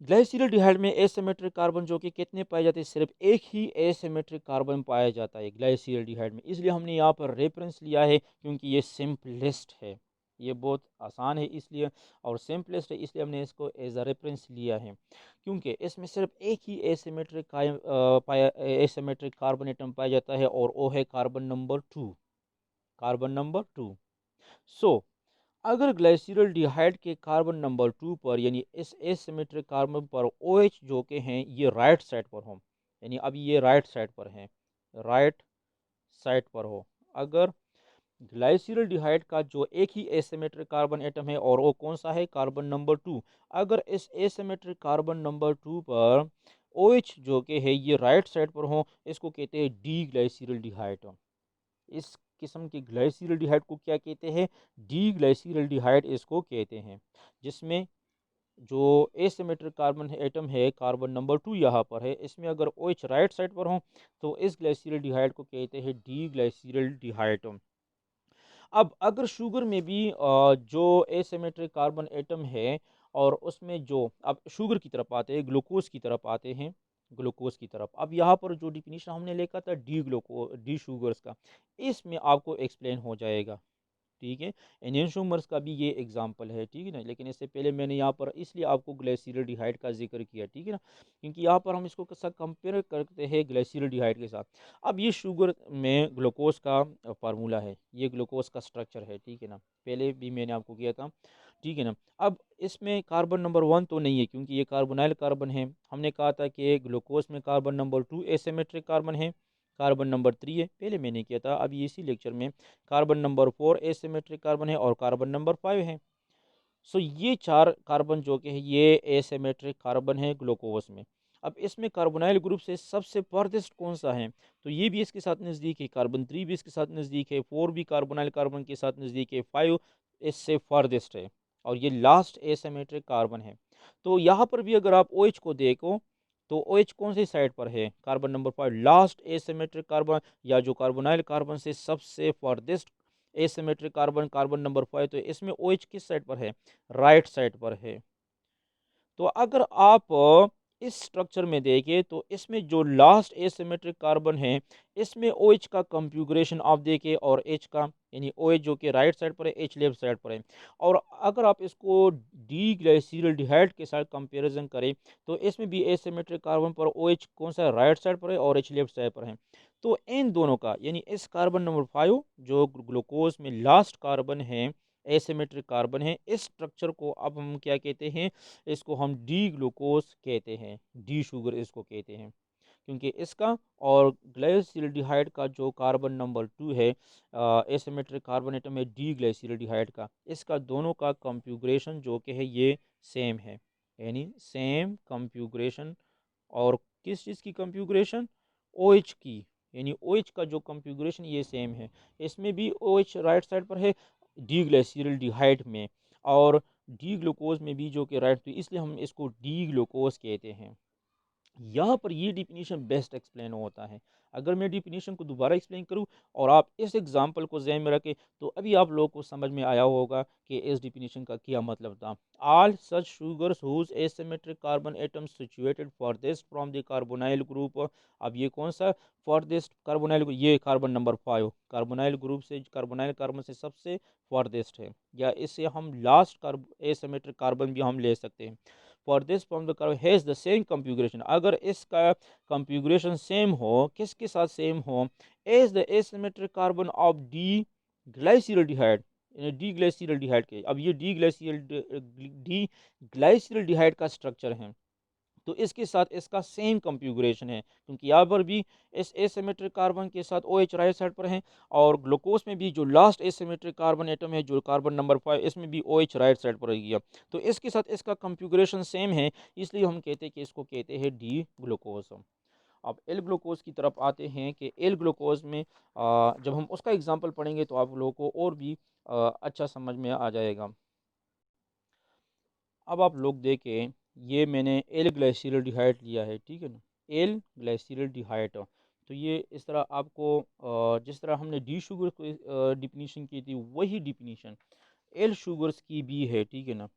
ग्लाइसिल्डिहाइड में एसिमेट्रिक कार्बन जो कि कितने पाए जाते हैं, सिर्फ एक ही एसिमेट्रिक कार्बन पाया जाता है ग्लाइसिल्डिहाइड में, इसलिए हमने यहाँ पर रेफरेंस लिया है, क्योंकि ये सिंपलेस्ट है, ये बहुत आसान है इसलिए, और सिंपलेस्ट है इसलिए हमने इसको एज अ रेफरेंस लिया है, क्योंकि इसमें सिर्फ एक ही एसिमेट्रिक कार्बन एटम पाया जाता है, और वो है कार्बन नंबर 2। सो अगर ग्लाइसिल्डिहाइड के कार्बन नंबर 2 पर, यानी इस एसिमेट्रिक कार्बन पर OH जो के हैं ये राइट साइड पर हो, यानी अब ये राइट साइड पर हैं, राइट साइड पर हो, अगर ग्लाइसिल्डिहाइड का जो एक ही एसिमेट्रिक कार्बन एटम है, और वो कौन सा है, कार्बन नंबर 2, अगर इस एसिमेट्रिक कार्बन नंबर 2 पर OH जो के है ये राइट साइड पर हो, इसको कहते हैं डी ग्लाइसिल्डिहाइड। इस किस्म के ग्लाइसिल्डिहाइड को क्या कहते हैं, डी ग्लाइसिल्डिहाइड इसको कहते हैं, जिसमें जो एसिमेट्रिक कार्बन एटम है कार्बन नंबर 2 यहाँ पर है, इसमें अगर OH राइट साइड पर हो, तो इस ग्लाइसिल्डिहाइड को कहते हैं डी ग्लाइसिल्डिहाइड। अब अगर शुगर में भी जो एसिमेट्रिक कार्बन एटम है, और उसमें जो, अब शुगर की तरफ आते हैं, ग्लूकोज की तरफ आते हैं, ग्लूकोज की तरफ, अब यहाँ पर जो डिफिनीशन हमने लिखा था डी शुगर्स का, इसमें आपको एक्सप्लेन हो जाएगा, ठीक है। इंडियन शुमर्स का भी ये एग्जाम्पल है, ठीक है ना, लेकिन इससे पहले मैंने यहाँ पर इसलिए आपको ग्लाइसिल्डिहाइड का जिक्र किया, ठीक है ना, क्योंकि यहाँ पर हम इसको साथ कंपेयर करते हैं ग्लाइसिल्डिहाइड के साथ। अब ये शुगर में ग्लूकोज का फार्मूला है, ये ग्लूकोज का स्ट्रक्चर है, ठीक है ना, पहले भी मैंने आपको किया था, ठीक है ना। अब इसमें कार्बन नंबर 1 तो नहीं है, क्योंकि ये कार्बोनाइल कार्बन है, हमने कहा था कि ग्लूकोज में कार्बन नंबर 2 एसिमेट्रिक कार्बन है, कार्बन नंबर 3 है, पहले मैंने किया था, अब इसी लेक्चर में कार्बन नंबर 4 एसिमेट्रिक कार्बन है, और कार्बन नंबर 5 है। सो ये चार कार्बन जो कि है ये एसिमेट्रिक कार्बन है ग्लूकोज में। अब इसमें कार्बोनाइल ग्रुप से सबसे फर्देस्ट कौन सा है, तो ये भी इसके साथ नज़दीक है, कार्बन 3 भी इसके साथ नज़दीक है, 4 भी कार्बोनाइल कार्बन के साथ नज़दीक है, 5 इससे फर्देस्ट है, और ये लास्ट एसिमेट्रिक कार्बन है। तो यहाँ पर भी अगर आप OH को देखो, तो OH कौन सी साइड पर है, carbon number 5 last asymmetric carbon, या जो कार्बोनाइल कार्बन से सबसे farthest asymmetric carbon, carbon number 5, तो इसमें OH किस साइड पर है, राइट साइड पर है। तो अगर आप इस स्ट्रक्चर में देखें, तो इसमें जो लास्ट एसिमेट्रिक कार्बन है, इसमें OH का कॉन्फ़िगरेशन आप देखें, और H का, यानी OH जो कि राइट साइड पर है, H लेफ्ट साइड पर है, और अगर आप इसको डी ग्लाइसिल्डिहाइड के साथ कंपैरिजन करें, तो इसमें भी एसिमेट्रिक कार्बन पर OH कौन सा राइट साइड पर है, और H लेफ्ट साइड पर है। तो इन दोनों का, यानी इस कार्बन नंबर 5 जो ग्लूकोज में लास्ट कार्बन है, एसिमेट्रिक कार्बन है, इस स्ट्रक्चर को अब हम क्या कहते हैं, इसको हम डी ग्लूकोज कहते हैं, डी शुगर इसको कहते हैं, क्योंकि इसका और ग्लाइसिल्डिहाइड का जो कार्बन नंबर 2 है, एसिमेट्रिक कार्बन एटम है डी ग्लाइसिल्डिहाइड का, इसका दोनों का कॉन्फ़िगरेशन जो कि है ये सेम है, यानी सेम कॉन्फ़िगरेशन। और किस चीज़ की कॉन्फ़िगरेशन, OH की, यानी OH का जो कॉन्फ़िगरेशन ये सेम है, इसमें भी OH राइट साइड पर है डी ग्लाइसिरल्डिहाइड में, और डी ग्लूकोज में भी जो कि राइट, तो इसलिए हम इसको डी ग्लूकोज कहते हैं। यहाँ पर ये डिफिनीशन बेस्ट एक्सप्लेन होता है। अगर मैं डिफिनीशन को दोबारा एक्सप्लेन करूँ और आप इस एग्जांपल को ज़हन में रखें, तो अभी आप लोगों को समझ में आया होगा कि इस डिफिनीशन का क्या मतलब था। All such sugars whose asymmetric carbon atoms situated farthest from the carbonyl group. अब ये कौन सा फॉरदेस्ट कार्बोनाइल, ये कार्बन नंबर 5 कार्बोनाइल ग्रुप से, कार्बोनाइल कार्बन से सबसे फॉरदेस्ट है, या इससे हम लास्ट कार्ब एसिमेट्रिक कार्बन भी हम ले सकते हैं। For this from the curve has the same configuration, अगर इसका कॉन्फ़िगरेशन सेम हो, किसके साथ सेम हो, as the asymmetric carbon of D glyceraldehyde, D glyceraldehyde के। अब ये डी ग्लाइसिरल्डिहाइड का स्ट्रक्चर है, तो इसके साथ इसका सेम कॉन्फ़िगरेशन है, क्योंकि यहाँ पर भी इस एसिमेट्रिक कार्बन के साथ OH राइट साइड पर है, और ग्लूकोज में भी जो लास्ट एसिमेट्रिक कार्बन एटम है, जो कार्बन नंबर 5, इसमें भी OH राइट साइड पर गया, तो इसके साथ इसका कॉन्फ़िगरेशन सेम है, इसलिए हम कहते हैं कि इसको कहते हैं डी ग्लूकोज। अब एल ग्लूकोज की तरफ आते हैं कि एल ग्लूकोज में जब हम उसका एग्जाम्पल पढ़ेंगे तो आप लोगों को और भी अच्छा समझ में आ जाएगा। अब आप लोग देखें, ये मैंने एल ग्लाइसिरल्डिहाइड लिया है, ठीक है ना, एल ग्लाइसिरल्डिहाइड। तो ये इस तरह आपको जिस तरह हमने डी शुगर को डिफिनीशन की थी, वही डिफिनीशन एल शुगर्स की भी है, ठीक है ना,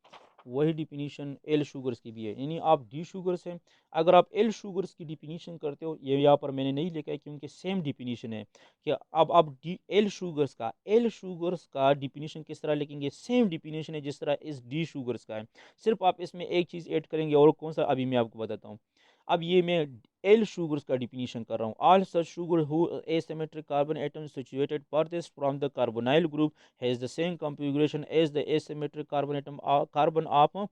वही डिफिनीशन एल शुगर्स की भी है। यानी आप डी शुगर्स हैं, अगर आप एल शुगर्स की डिफिनीशन करते हो, ये यहाँ पर मैंने नहीं लिखा है क्योंकि सेम डिफिनीशन है, कि अब आप डी एल शुगर्स का डिफिनीशन किस तरह लिखेंगे, सेम डिफिनीशन है जिस तरह इस डी शुगर्स का है, सिर्फ आप इसमें एक चीज़ ऐड करेंगे, और कौन सा अभी मैं आपको बताता हूँ। अब ये मैं एल शुगर्स का डिफिनीशन कर रहा हूँ। All such sugar who asymmetric carbon atoms situated farthest from the carbonyl group has the same configuration as the asymmetric carbon atom carbon of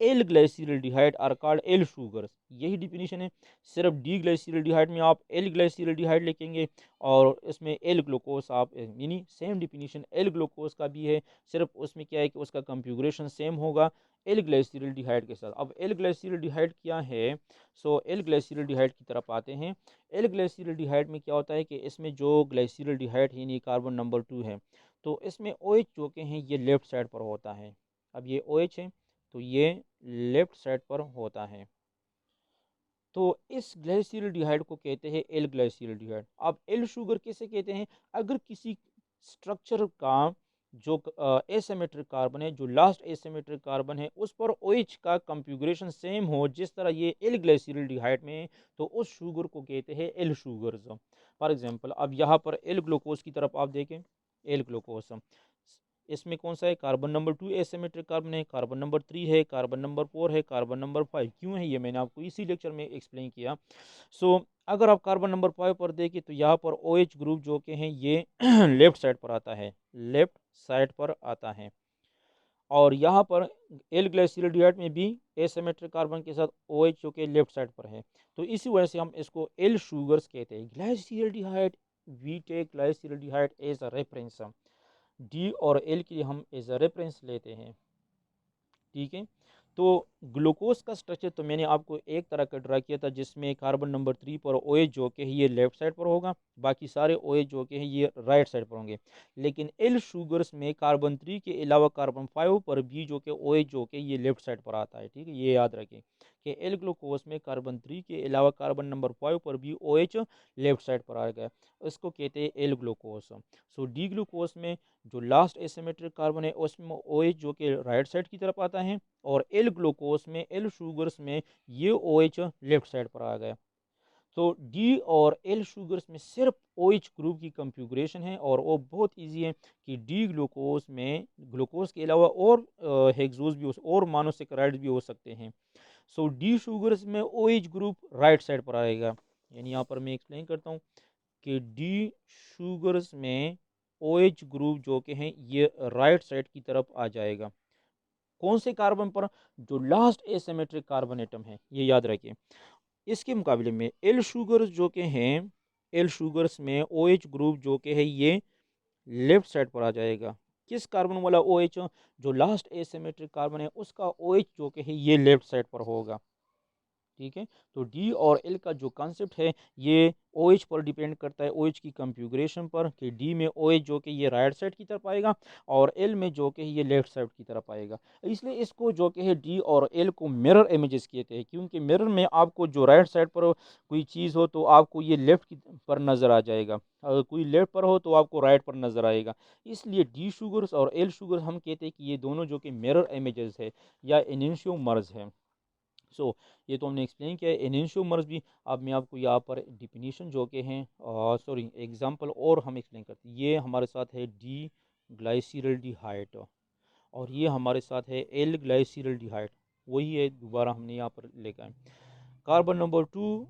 L glyceraldehyde are called L sugars. यही definition है, सिर्फ D ग्लाइसिरल्डिहाइड में आप L ग्लाइसिरल्डिहाइड लिखेंगे, और इसमें L glucose आप, यानी सेम डिफिनीशन एल ग्लूकोज का भी है, सिर्फ उसमें क्या है कि उसका कॉन्फ़िगरेशन सेम होगा एल ग्लाइसिरल्डिहाइड के साथ। अब एल ग्लाइसिरल्डिहाइड क्या है, सो एल ग्लाइसिरल्डिहाइड की तरफ आते हैं। एल ग्लाइसिरल्डिहाइड में क्या होता है कि इसमें जो ग्लाइसिरल्डिहाइड है, यानी कार्बन नंबर 2 है, तो इसमें OH जो के हैं ये लेफ्ट साइड पर होता है। अब ये OH है, तो ये लेफ्ट साइड पर होता है, तो इस ग्लाइसिरल्डिहाइड को कहते हैं एल ग्लाइसिरल्डिहाइड। अब एल शुगर किसे कहते हैं, अगर किसी स्ट्रक्चर का जो एसिमेट्रिक कार्बन है, जो लास्ट एसिमेट्रिक कार्बन है, उस पर OH का कॉन्फ़िगरेशन सेम हो जिस तरह ये एल ग्लाइसिरल्डिहाइड में है, तो उस शुगर को कहते हैं एल शुगर्स। फॉर एग्जांपल, अब यहाँ पर एल ग्लूकोज की तरफ आप देखें, एल ग्लूकोज इसमें कौन सा है, कार्बन नंबर 2 एसिमेट्रिक कार्बन है, कार्बन नंबर 3 है, कार्बन नंबर 4 है, कार्बन नंबर 5 क्यों है, ये मैंने आपको इसी लेक्चर में एक्सप्लेन किया। सो अगर आप कार्बन नंबर 5 पर देखें, तो यहाँ पर OH ग्रुप जो के हैं ये लेफ्ट साइड पर आता है, लेफ्ट साइड पर आता है, और यहाँ पर एल ग्लाइसिरल्डिहाइड में भी एसिमेट्रिक कार्बन के साथ OH जो कि लेफ्ट साइड पर है, तो इसी वजह से हम इसको एल शुगर्स कहते हैं। Glyceraldehyde, we take glyceraldehyde as a reference, D और एल के लिए हम एज अ रेफरेंस लेते हैं, ठीक है। तो ग्लूकोज का स्ट्रक्चर तो मैंने आपको एक तरह का ड्रा किया था, जिसमें कार्बन नंबर 3 पर OH जो कि है ये लेफ्ट साइड पर होगा, बाकी सारे OH जो कि है ये राइट साइड पर होंगे। लेकिन एल शुगर्स में कार्बन 3 के अलावा कार्बन 5 पर भी जो कि OH जो कि ये लेफ्ट साइड पर आता है, ठीक है, ये याद रखें कि एल ग्लूकोज में कार्बन 3 के अलावा कार्बन नंबर 5 पर भी OH लेफ्ट साइड पर आ गया, इसको कहते हैं एल ग्लूकोज। सो डी ग्लूकोज में जो लास्ट एसिमेट्रिक कार्बन है उसमें OH जो कि राइट साइड की तरफ आता है, और एल ग्लूकोज में, एल शुगर्स में ये OH लेफ्ट साइड पर आ गया। तो डी और एल शुगर्स में सिर्फ OH ग्रुप की कॉन्फ़िगरेशन है, और वो बहुत इजी है कि डी ग्लूकोज में ग्लूकोज के अलावा और हेक्सोज भी और मोनोसेकेराइड्स भी हो सकते हैं। सो डी शुगर्स में OH ग्रुप राइट साइड पर आएगा, यानी यहाँ पर मैं एक्सप्लेन करता हूँ कि डी शुगर्स में OH ग्रुप जो के हैं ये राइट साइड की तरफ आ जाएगा, कौन से कार्बन पर, जो लास्ट एसिमेट्रिक कार्बन एटम है, ये याद रखिए। इसके मुकाबले में एल शुगर्स जो के हैं, एल शुगर्स में OH ग्रुप जो के है ये लेफ्ट साइड पर आ जाएगा, किस कार्बन वाला OH, जो लास्ट एसिमेट्रिक कार्बन है उसका OH जो के है ये लेफ्ट साइड पर होगा, ठीक है। तो डी और एल का जो कॉन्सेप्ट है ये ओ एच पर डिपेंड करता है, ओ एच की कॉन्फ़िगरेशन पर, कि डी में ओ एच जो कि ये राइट साइड की तरफ आएगा और एल में जो कि ये लेफ्ट साइड की तरफ आएगा। इसलिए इसको जो कि है डी और एल को मिरर इमेजेस कहते हैं, क्योंकि मिरर में आपको जो राइट साइड पर कोई चीज़ हो तो आपको ये लेफ्ट की पर नज़र आ जाएगा, अगर कोई लेफ्ट पर हो तो आपको राइट पर नज़र आएगा। इसलिए डी शुगर्स और एल शुगर्स हम कहते हैं कि ये दोनों जो कि मिरर इमेजेस है या एनेंशियोमर्स है। सो ये तो हमने एक्सप्लेन किया है एनेंशियोमर्स भी। अब मैं आपको यहाँ पर डिफिनीशन जो के हैं, सॉरी एग्जांपल और हम एक्सप्लेन करते हैं। ये हमारे साथ है डी ग्लाइसिरल्डिहाइड और ये हमारे साथ है एल ग्लाइसिरल्डिहाइड, वही है दोबारा हमने यहाँ पर लेकर आए। कार्बन नंबर 2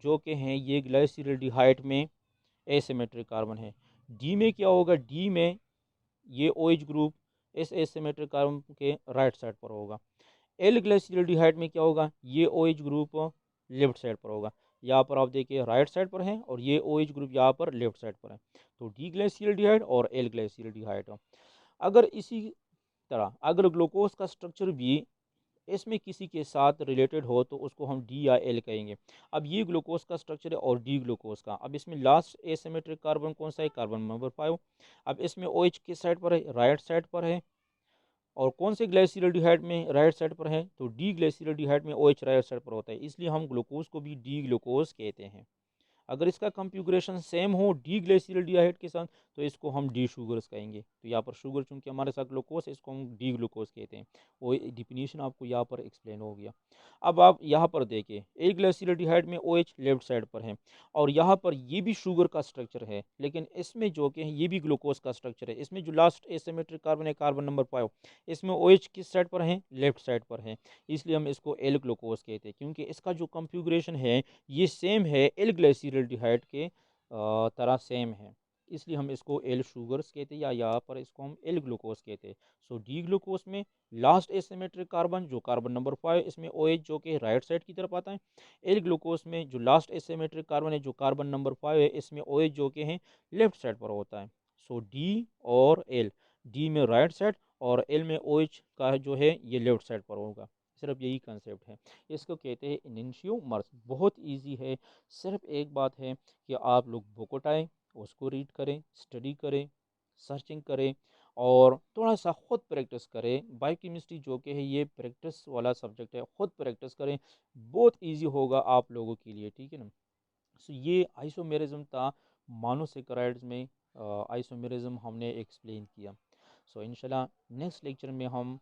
जो के हैं ये ग्लाइसिरल्डिहाइड में एसिमेट्रिक कार्बन है। डी में क्या होगा, डी में ये ओ एच ग्रुप इस एसिमेट्रिक कार्बन के राइट साइड पर होगा। एल ग्लाइसिरल्डिहाइड में क्या होगा, ये O H group left side पर होगा। यहाँ पर आप देखिए राइट साइड पर है और ये ओ एच ग्रुप यहाँ पर लेफ्ट साइड पर है। तो डी ग्लाइसिरल्डिहाइड और एल ग्लाइसिरल्डिहाइड। अगर इसी तरह अगर ग्लूकोज का स्ट्रक्चर भी इसमें किसी के साथ रिलेटेड हो तो उसको हम डी या एल कहेंगे। अब ये ग्लूकोज का स्ट्रक्चर है और डी ग्लूकोज का। अब इसमें लास्ट एसिमेट्रिक कार्बन कौन सा है, कार्बन नंबर 5। अब इसमें ओ एच किस साइड पर है, राइट साइड पर है। और कौन से ग्लाइसिरल्डिहाइड में राइट साइड पर है, तो डी ग्लाइसिरल्डिहाइड में ओ एच राइट साइड पर होता है, इसलिए हम ग्लूकोज को भी डी ग्लूकोज कहते हैं। अगर इसका कॉन्फ़िगरेशन सेम हो डी ग्लाइसिरल्डिहाइड के साथ तो इसको हम डी शुगर्स कहेंगे। तो यहाँ पर शुगर चूंकि हमारे साथ ग्लूकोज है इसको हम डी ग्लूकोज कहते हैं। वो डिफिनीशन आपको यहाँ पर एक्सप्लेन हो गया। अब आप यहाँ पर देखिए ए ग्लाइसिरल्डिहाइड में ओ एच लेफ्ट साइड पर है और यहाँ पर ये भी शुगर का स्ट्रक्चर है, लेकिन इसमें जो कि ये भी ग्लूकोज का स्ट्रक्चर है। इसमें जो लास्ट एसिमेट्रिक कार्बन है कार्बन नंबर 5, इसमें ओ एच किस साइड पर है, लेफ्ट साइड पर है, इसलिए हम इसको एल ग्लूकोज कहते हैं, क्योंकि इसका जो कॉन्फ़िगरेशन है ये सेम है एल ग्लाइसिरल्डिहाइड के तरह सेम है, इसलिए हम इसको एल शुगर्स कहते हैं या यहाँ पर इसको हम एल ग्लूकोज कहते हैं। सो डी ग्लूकोज में लास्ट एसिमेट्रिक कार्बन जो कार्बन नंबर 5 इसमें ओ एच जो कि राइट साइड की तरफ आता है। एल ग्लूकोज में जो लास्ट एसिमेट्रिक कार्बन है जो कार्बन नंबर 5 है इसमें ओ एच जो कि है लेफ्ट साइड पर होता है। सो डी और एल, डी में राइट साइड और एल में ओ एच का जो है ये लेफ्ट साइड पर होगा। सिर्फ यही कंसेप्ट है, इसको कहते हैं इनिशियोमर्स। बहुत इजी है, सिर्फ एक बात है कि आप लोग बुक उठाएं, उसको रीड करें, स्टडी करें, सर्चिंग करें और थोड़ा सा खुद प्रैक्टिस करें। बायोकेमिस्ट्री जो कि है ये प्रैक्टिस वाला सब्जेक्ट है, खुद प्रैक्टिस करें, बहुत इजी होगा आप लोगों के लिए, ठीक है ना। सो ये आइसोमेरिज्म था मोनोसेकेराइड्स में, आइसोमेरिज्म हमने एक्सप्लेन किया। सो इंशाल्लाह नेक्स्ट लेक्चर में हम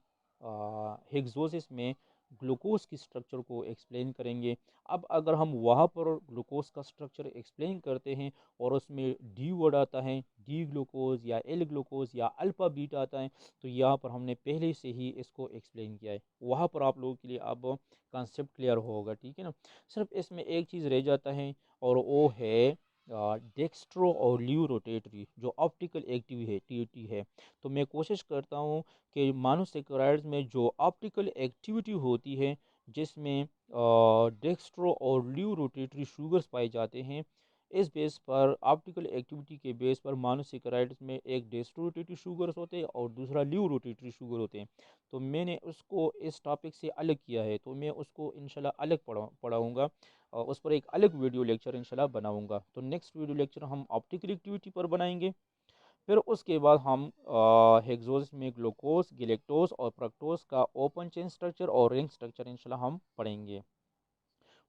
हेक्सोसिस में ग्लूकोज की स्ट्रक्चर को एक्सप्लेन करेंगे। अब अगर हम वहाँ पर ग्लूकोज का स्ट्रक्चर एक्सप्लेन करते हैं और उसमें डी वर्ड आता है, डी ग्लूकोज या एल ग्लूकोज या अल्फा बीटा आता है, तो यहाँ पर हमने पहले से ही इसको एक्सप्लेन किया है, वहाँ पर आप लोगों के लिए अब कॉन्सेप्ट क्लियर होगा, ठीक है ना। सिर्फ इसमें एक चीज़ रह जाता है और वो है डेक्स्ट्रो और ल्यू रोटेटरी जो ऑप्टिकल एक्टिविटी है। तो मैं कोशिश करता हूँ कि मोनोसेकेराइड्स में जो ऑप्टिकल एक्टिविटी होती है जिसमें डेक्स्ट्रो और ल्यू रोटेटरी शुगर्स पाए जाते हैं, इस बेस पर ऑप्टिकल एक्टिविटी के बेस पर मोनोसेकेराइड्स में एक डेक्स्ट्रो रोटेटरी शुगर्स होते हैं और दूसरा ल्यू रोटेटरी शुगर होते हैं। तो मैंने उसको इस टॉपिक से अलग किया है, तो मैं उसको इंशाल्लाह अलग पढ़ाऊँगा और उस पर एक अलग वीडियो लेक्चर इंशाल्लाह बनाऊंगा। तो नेक्स्ट वीडियो लेक्चर हम ऑप्टिकल एक्टिविटी पर बनाएंगे। फिर उसके बाद हम हेक्सोस में ग्लूकोज, गिलेक्टोज और फ्रक्टोज का ओपन चेन स्ट्रक्चर और रिंग स्ट्रक्चर इंशाल्लाह हम पढ़ेंगे।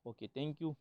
Okay, thank you.